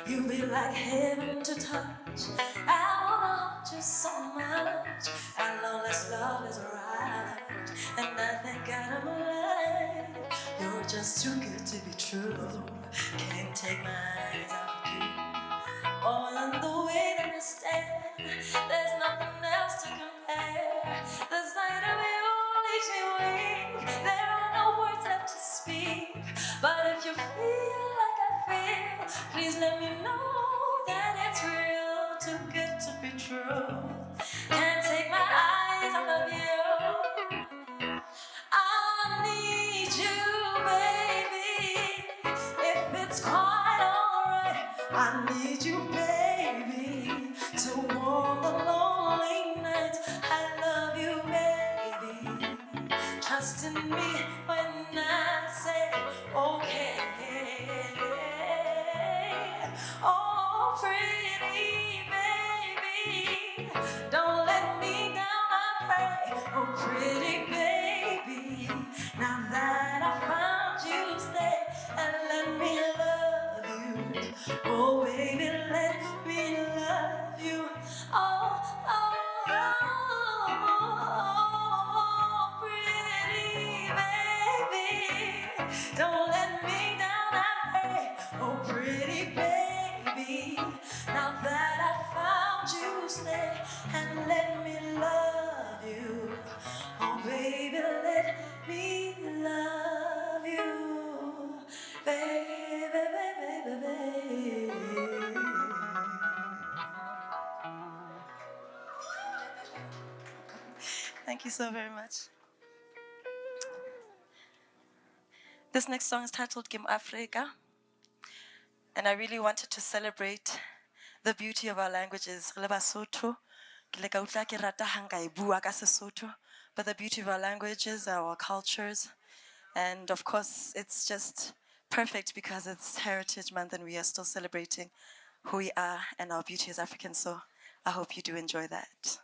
You be like heaven to touch. I wanna hold you so much. Our lawless love is right, and I thank God I'm alive. You're just too good to be true. Can't take my eyes off of you. Oh, and the way that you stand, there's nothing else to compare. The sight of you leaves me weak. There are no words left to speak. But if you feel like I feel, please let me know that it's real. Too good to be true. Can't take my eyes off of you. I need you, baby. If it's quite alright, I need you, baby, to warm the lonely nights. I love you, baby. Trust in me when I say okay. Oh, pretty baby, don't let me down, I pray. Oh, pretty baby, now that I found you, stay and let me love you. Oh, baby, let me love you. Oh, oh, oh, pretty baby, don't let me down, I pray. Oh, pretty baby, now that I found you, stay and let me love you. Oh, baby, let me love you. Baby, baby, baby, baby. Thank you so very much. This next song is titled Kim Afrika, and I really wanted to celebrate the beauty of our languages. Re le Basotho, ke le ka utlwa ke rata ha nka e bua ka Sesotho, but the beauty of our languages, our cultures, and of course, it's just perfect because it's Heritage Month and we are still celebrating who we are and our beauty as Africans. So I hope you do enjoy that.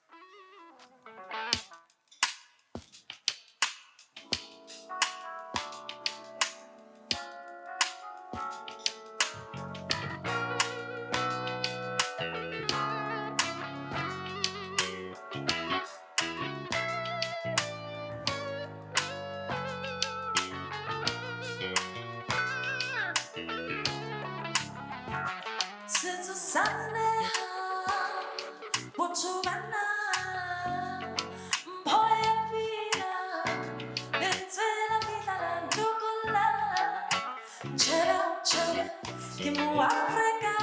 Setso sa neha, motho ba naha, mpho ya pina, lentswe la fihla la ndokolla. Tjheba, tjheba, ke Moafrika,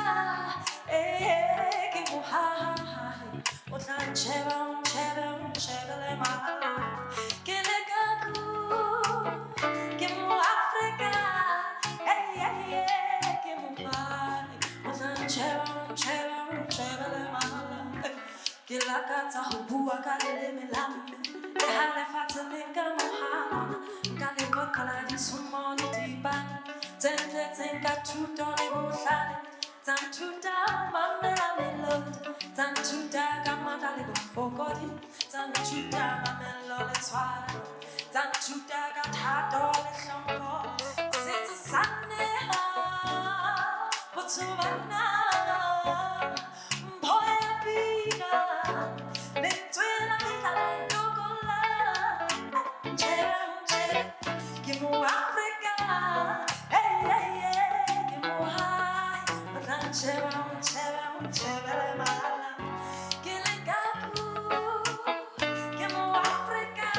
ke mohai. O tla ntjheba, ntjhebe, ntjhebele mala. Ke leka ke Moafrika, ke mohai. O tla ntjheba, ntjhebe, ntjhebele mala. Ke lakatsa ho bua ka leleme la mme, le ha lefatshe le nka mohana, ka leqoqo la ditshomo le dibane, tse tletseng ka thuto le bohlale, tsa nthuta mamela melodi, tsa nthuta ka matla le bofokodi, tsa nthuta mamelo le tshwaro, tsa nthuta ka thato le hlompho. Setso sa neha, botho ba naha, mpho ya pina, lentswe la fihla la ndokolla. Tjheba, tjheba, ke Moafrika, ke mohai. O tla ntjheba, ntjhebe, ntjhebele mala. Ke leka ke Moafrika,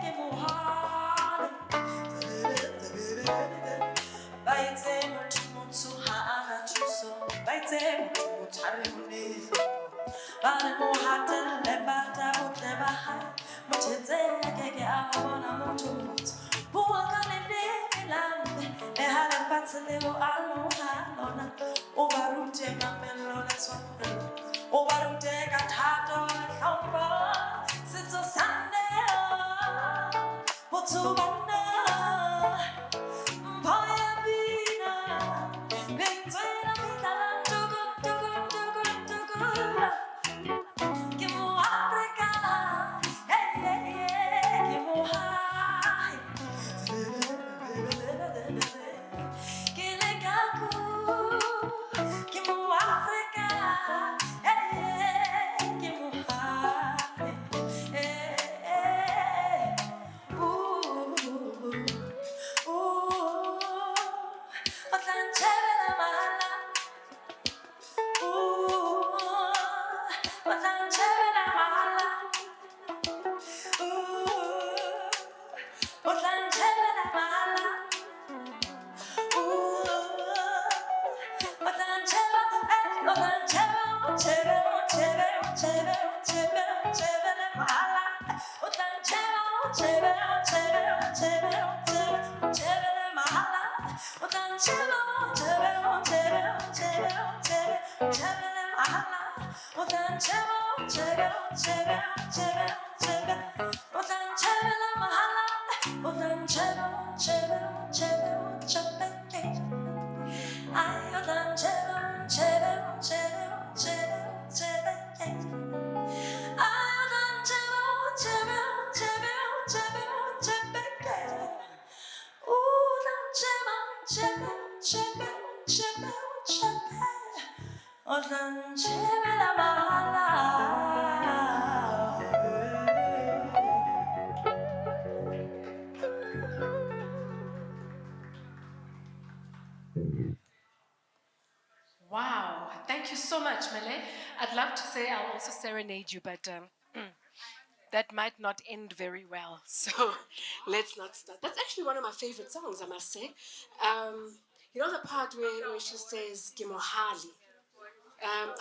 ke mohai. Ba itse motho tsheleo a noha lona o ba rute mamello le tshwarelo o ba rute ka thato le hlompho setso sa neo botho banna mpho ya bina lentswe la fitlhela tukutukutukutuku ke mo Afrika hey, hey, hey, ke mo hai ke le kaku ke mo Afrika hey, hey, ke mo hai hey, hey, ooh, o tla ntjhebela mahala ooh, o tla ntjhebela mahala ooh, o tla ntjhebela mahala Wow, thank you so much, Malay. I'd love to say I'll also serenade you, but that might not end very well. So let's not start. That's actually one of my favorite songs, I must say. You know the part where she says Gimohali?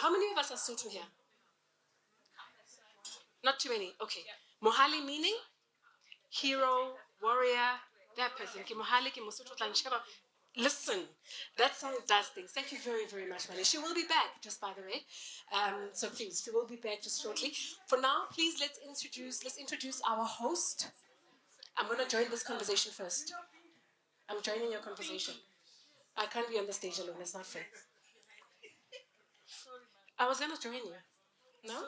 How many of us are Sotho here? Not too many. Okay. Mohali meaning hero, warrior, that person. Gimohali, Gimosotho Tlancheba. Listen, that song does things. Thank you very, very much, Mali. She will be back, just by the way. So please, she will be back just shortly. For now, please let's introduce our host. I'm gonna join this conversation first. I'm joining your conversation. I can't be on the stage alone, it's not fair. I was gonna join you. No?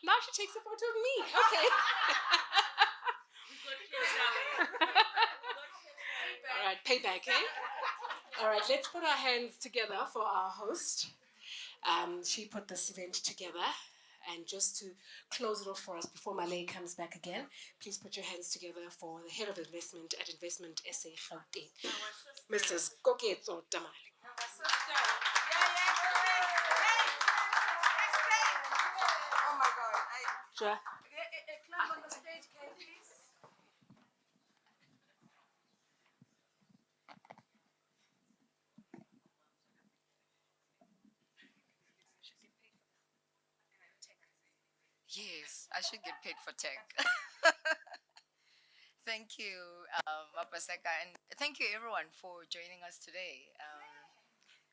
Now she takes a photo of me. Okay. All right, payback, eh? All right, let's put our hands together for our host. She put this event together. And just to close it off for us before Malay comes back again, please put your hands together for the head of investment at investSA Gauteng, Mrs. Koketso Damali. Oh my God. Sure. A clap on the stage, can you please? Yes, I should get paid for tech. Thank you, Mapaseka, and thank you everyone for joining us today.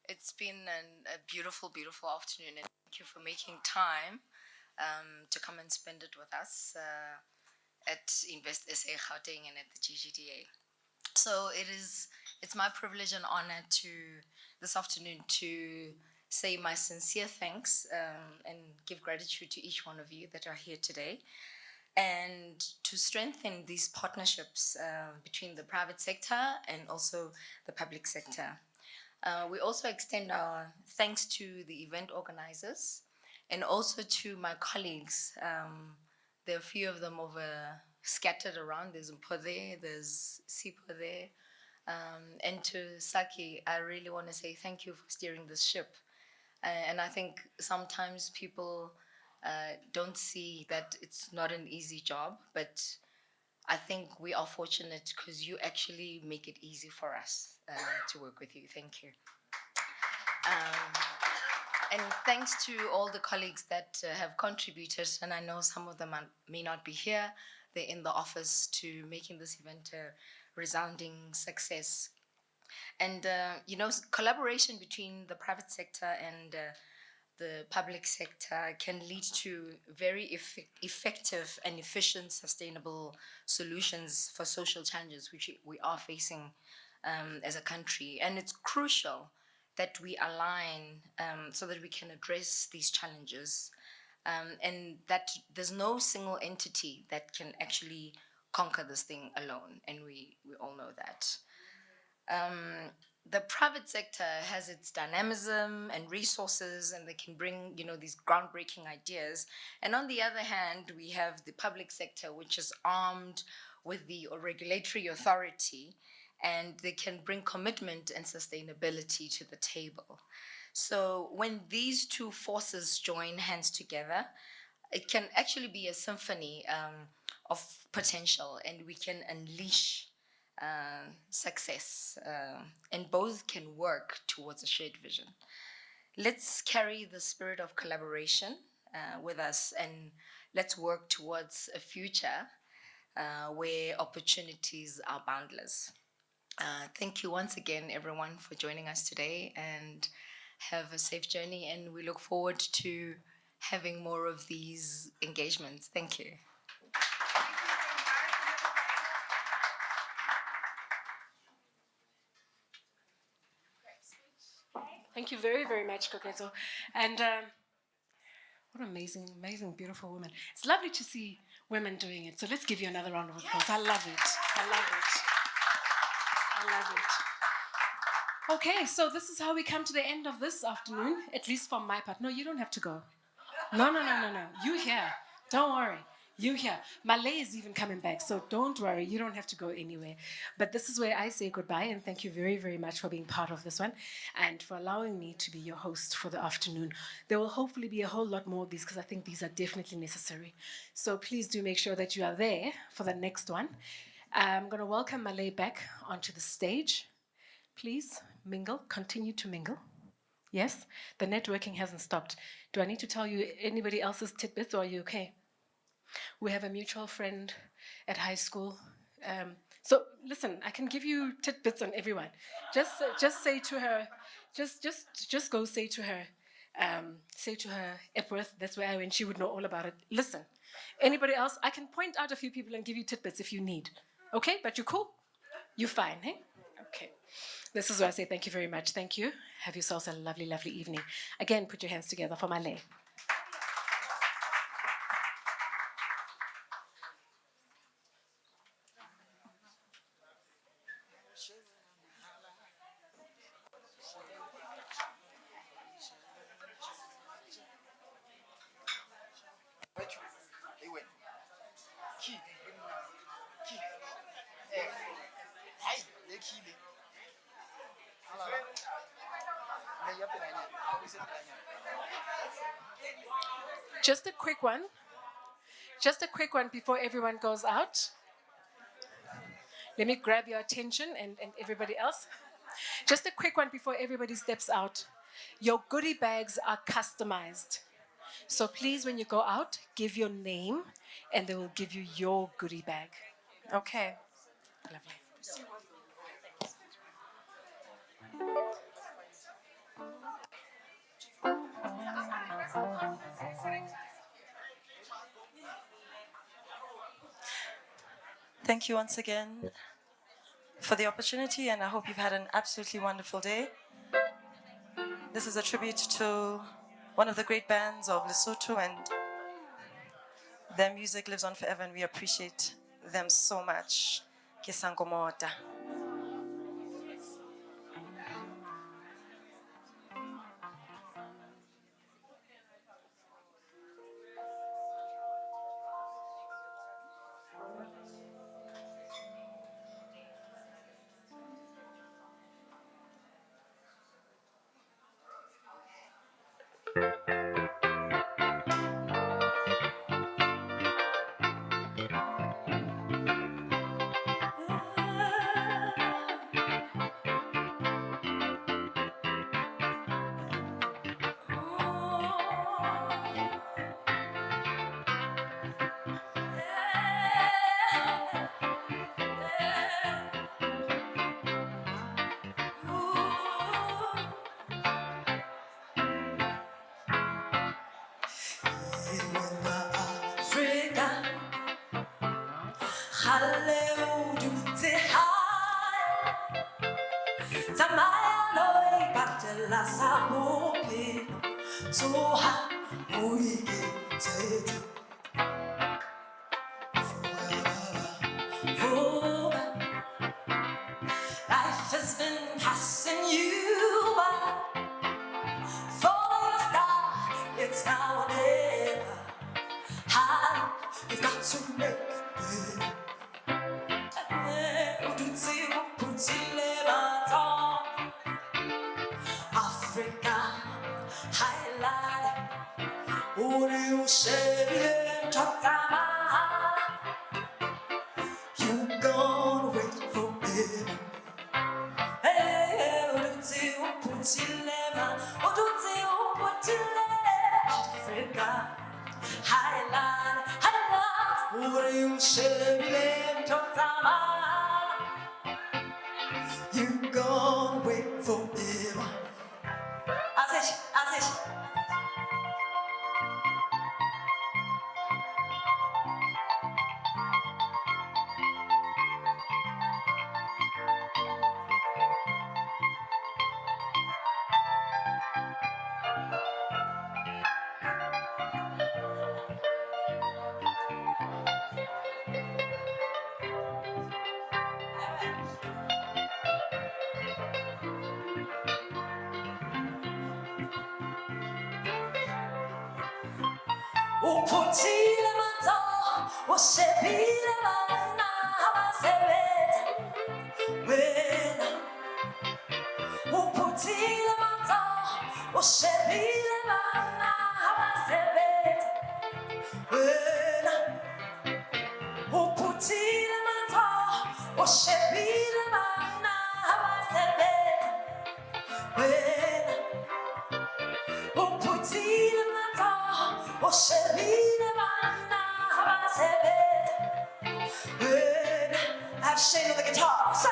It's been a beautiful, beautiful afternoon, and thank you for making time to come and spend it with us at investSA Gauteng and at the GGDA. So it's my privilege and honor to this afternoon to say my sincere thanks and give gratitude to each one of you that are here today, and to strengthen these partnerships between the private sector and also the public sector. We also extend our thanks to the event organizers and also to my colleagues. There are a few of them scattered around. There's Mpho there, there's Sipo there. And to Saki, I really want to say thank you for steering this ship. And I think sometimes people don't see that it's not an easy job, but I think we are fortunate because you actually make it easy for us to work with you. Thank you. And thanks to all the colleagues that have contributed, and I know some of them may not be here, they're in the office to making this event a resounding success. And, collaboration between the private sector and the public sector can lead to very effective and efficient, sustainable solutions for social challenges which we are facing as a country. And it's crucial that we align so that we can address these challenges, and that there's no single entity that can actually conquer this thing alone, and we all know that. The private sector has its dynamism and resources, and they can bring, these groundbreaking ideas. And on the other hand, we have the public sector, which is armed with the regulatory authority, and they can bring commitment and sustainability to the table. So when these two forces join hands together, it can actually be a symphony of potential, and we can unleash success, and both can work towards a shared vision. Let's carry the spirit of collaboration with us, and let's work towards a future where opportunities are boundless. Thank you once again, everyone, for joining us today, and have a safe journey. And we look forward to having more of these engagements. Thank you. Thank you very, very much, Koketo. And what amazing, amazing, beautiful women. It's lovely to see women doing it. So let's give you another round of applause. I love it. I love it. I love it. Okay, so this is how we come to the end of this afternoon, at least from my part. No, you don't have to go. No. You here. Don't worry. You here. Malay is even coming back, so don't worry. You don't have to go anywhere. But this is where I say goodbye, and thank you very, very much for being part of this one and for allowing me to be your host for the afternoon. There will hopefully be a whole lot more of these because I think these are definitely necessary. So please do make sure that you are there for the next one. I'm going to welcome Malay back onto the stage. Please mingle, continue to mingle. Yes, the networking hasn't stopped. Do I need to tell you anybody else's tidbits, or are you okay? We have a mutual friend at high school. So listen, I can give you tidbits on everyone. Just say to her, just go say to her, Epworth, that's where I went. She would know all about it. Listen, anybody else? I can point out a few people and give you tidbits if you need. Okay, but you cool? You fine, hey? Okay. This is where I say thank you very much. Thank you. Have yourselves a lovely, lovely evening. Again, put your hands together for Malay. Just a quick one. Just a quick one before everyone goes out. Let me grab your attention and everybody else. Just a quick one before everybody steps out. Your goodie bags are customized. So please, when you go out, give your name and they will give you your goodie bag. Okay. Lovely. Thank you once again for the opportunity, and I hope you've had an absolutely wonderful day. This is a tribute to one of the great bands of Lesotho, and their music lives on forever, and we appreciate them so much. Kisangomota. Hallelujah, Tamaya noi patela sabupi, Tuha uigi tete. Life has been passing you by. Follow your star, it's now or never. High, you've got to make it. Africa, highlight. Uri ushebile mtotama. You gonna wait forever. Hey, uduti uputile, Africa, highlight. Uri ushebile mtotama. You gonna wait forever. Azish. Uputile mato, ushebile mana habasebete. Wena. Uputile mato, ushebile mana habasebete. Wena. Uputile mato, ushebile mana habasebete. Wena. Uputile mato, ushebile mana habasebete. Wena. I have Shane on the guitar. Sir.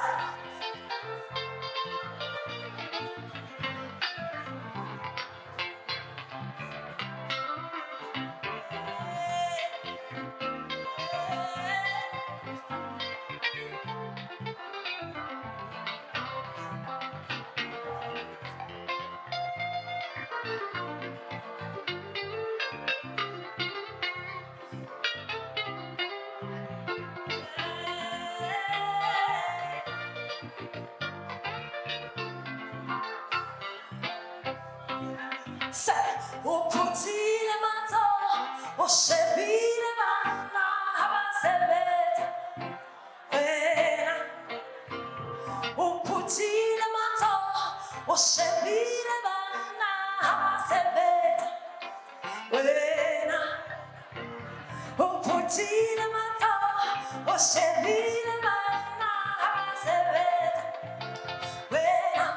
Uputile mato, ushebile mana habasebete. Wena. Uputile mato, ushebile mana habasebete. Wena. Uputile mato, ushebile mana habasebete. Wena.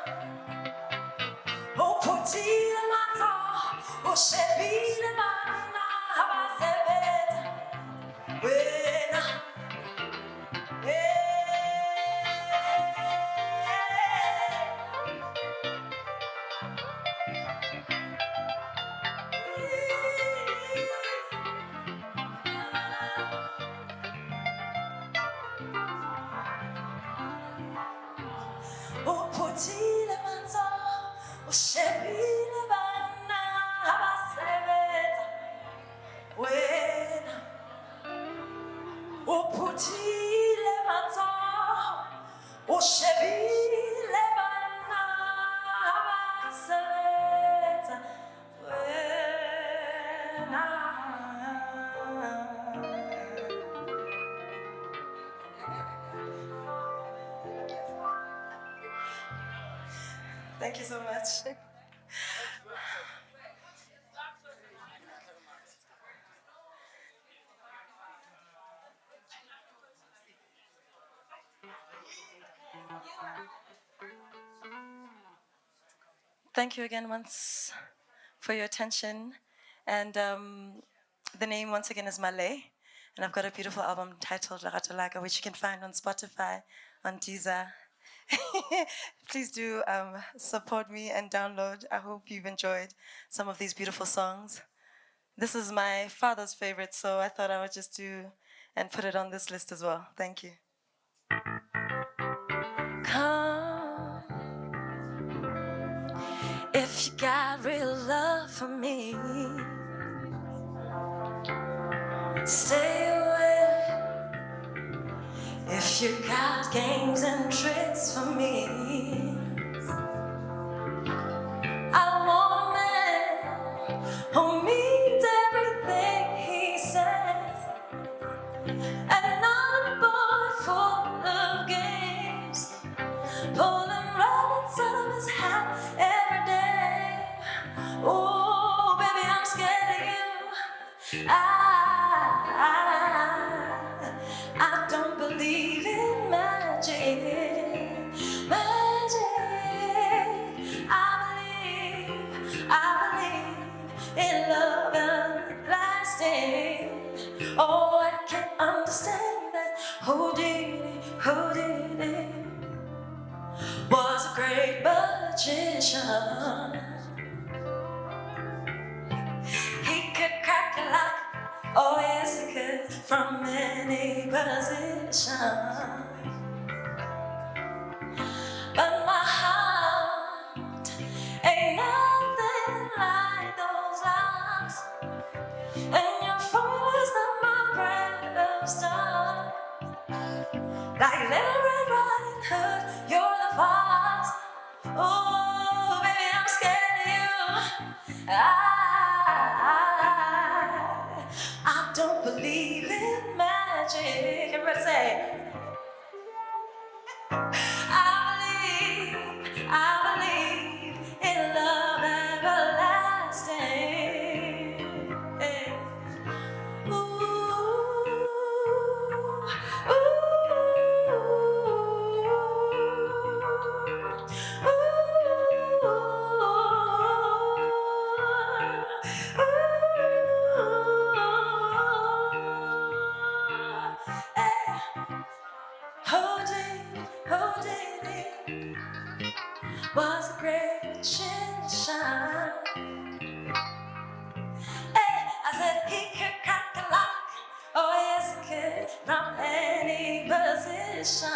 Uputile mato, ushebile mana habasebete. Wena. Uputile mato, ushebile mana habasebete. Wena. Uputile mato, ushebile mana habasebete. Wena. Thank you so much. Thank you again once for your attention. And the name once again is Malay. And I've got a beautiful album titled Lerato Laga, which you can find on Spotify, on Deezer. Please do support me and download. I hope you've enjoyed some of these beautiful songs. This is my father's favorite, so I thought I would just do and put it on this list as well. Thank you. Come, if you got real love for me, stay away. If you got games and tricks for me, I want a man who means everything he says, and not a boy full of games, pulling rabbits out of his hat every day. Oh, baby, I'm scared of you. I don't believe in magic. I believe in love everlasting. Oh, I can't understand that. Who did it? Was a great magician. He could crack a lock, oh yes he could, from any position. But my heart ain't nothing like those locks, and your formula's not my brand of stuff. Like Little Red Riding Hood, you're the fox. Oh, baby, I'm scared of you. I don't believe in magic. Everybody say, I believe in love everlasting. Hey. Ooh, who did it? Was a great magician. Hey, I said he could crack a lock. Oh yes, he could, from any position.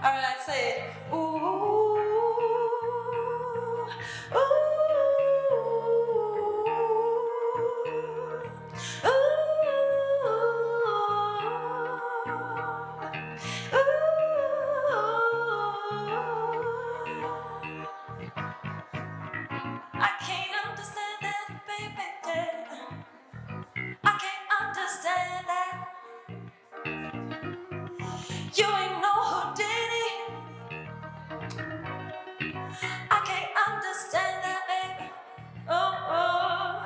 All right, say it. Ooh, ooh, I can't understand that, baby. I can't understand that. You ain't know who did it. I can't understand that, baby. Oh,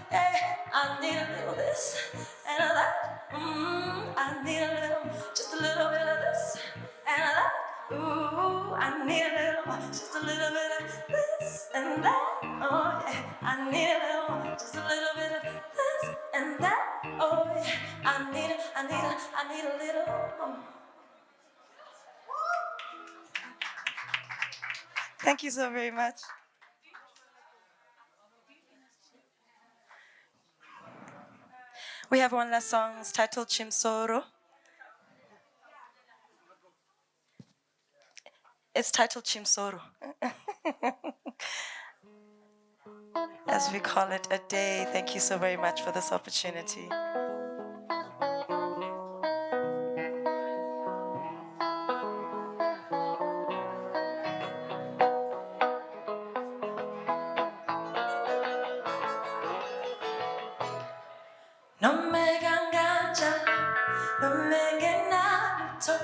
hey, I need a little this and a that. I need a little, just a little bit of this and a that. Ooh, I need a little, just a little bit of this and that. Oh yeah, I need a little, just a little bit of this and that. Oh yeah, I need a little. Oh. Thank you so very much. We have one last song. It's titled Chimsoro. It's titled Chimsoro. As we call it a day. Thank you so very much for this opportunity. No me gangacha, no me genato,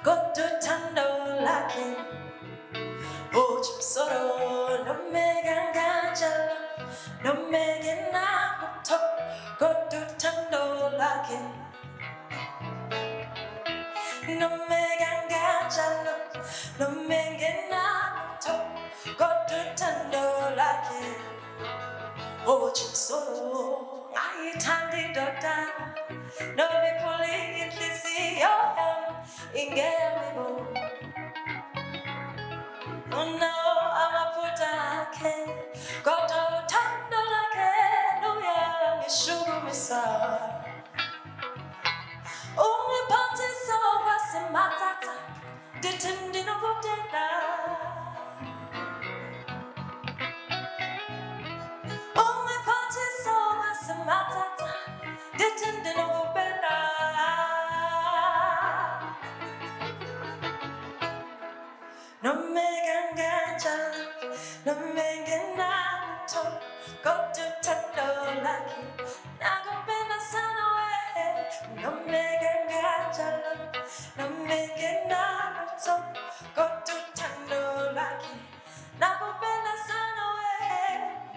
go to tando lake. Oh, Chimsoro, no me gangacha, no me genato, go to tando lake. No me gangacha, no me genato, go to tando lake. Oh, Chimsoro. I tandi doctor, no be politely see your ingemibo. Oh no, I'm a putake, got a tando like no young sugar missa. nomeke kanjalo, nomeke naluto, koduthando lwakhe, nakubela sana we,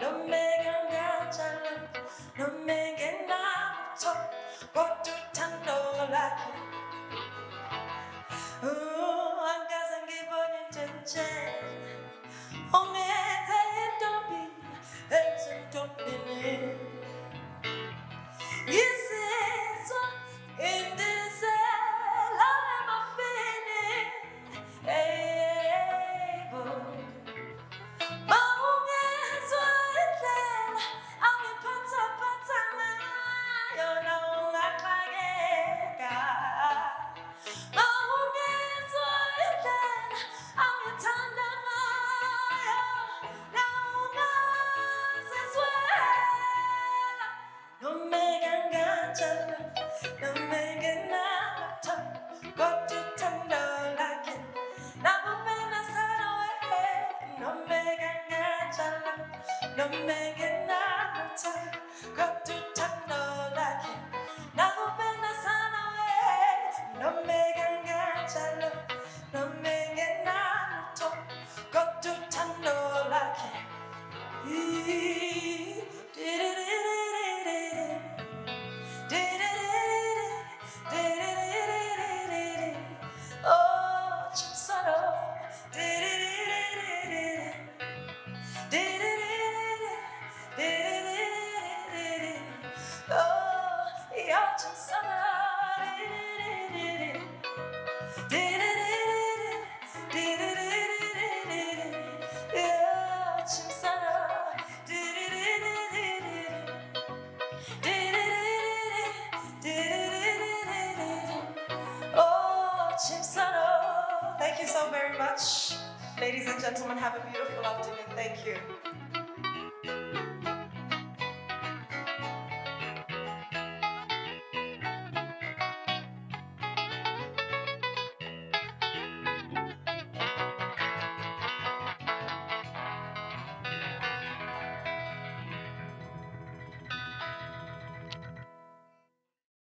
nomeke kanjalo, nomeke naluto, koduthando lwakhe. Angaze ngibone njenjena, ungenze intombi, enze intombini. Yisizwa indizela emafini, ebo. Mawungezwa indlela angiphathaphatha ngayo, na ungaxakeka. Mawungezwa indlela angithanda ngayo, na ungazizwela. Nomeke kanjalo, nomeke naluto, kodwa uthando lwakhe, nakubela sana we. Nomeke kanjalo, nomeke naluto, kodwa uthando lwakhe, nakubela sana we. Nomeke kanjalo, nomeke naluto, kodwa uthando lwakhe. Oh, Chinsaro. Oh, yeah, Oh, Chinsaro. Thank you so very much. Ladies and gentlemen, have a beautiful afternoon. Thank you.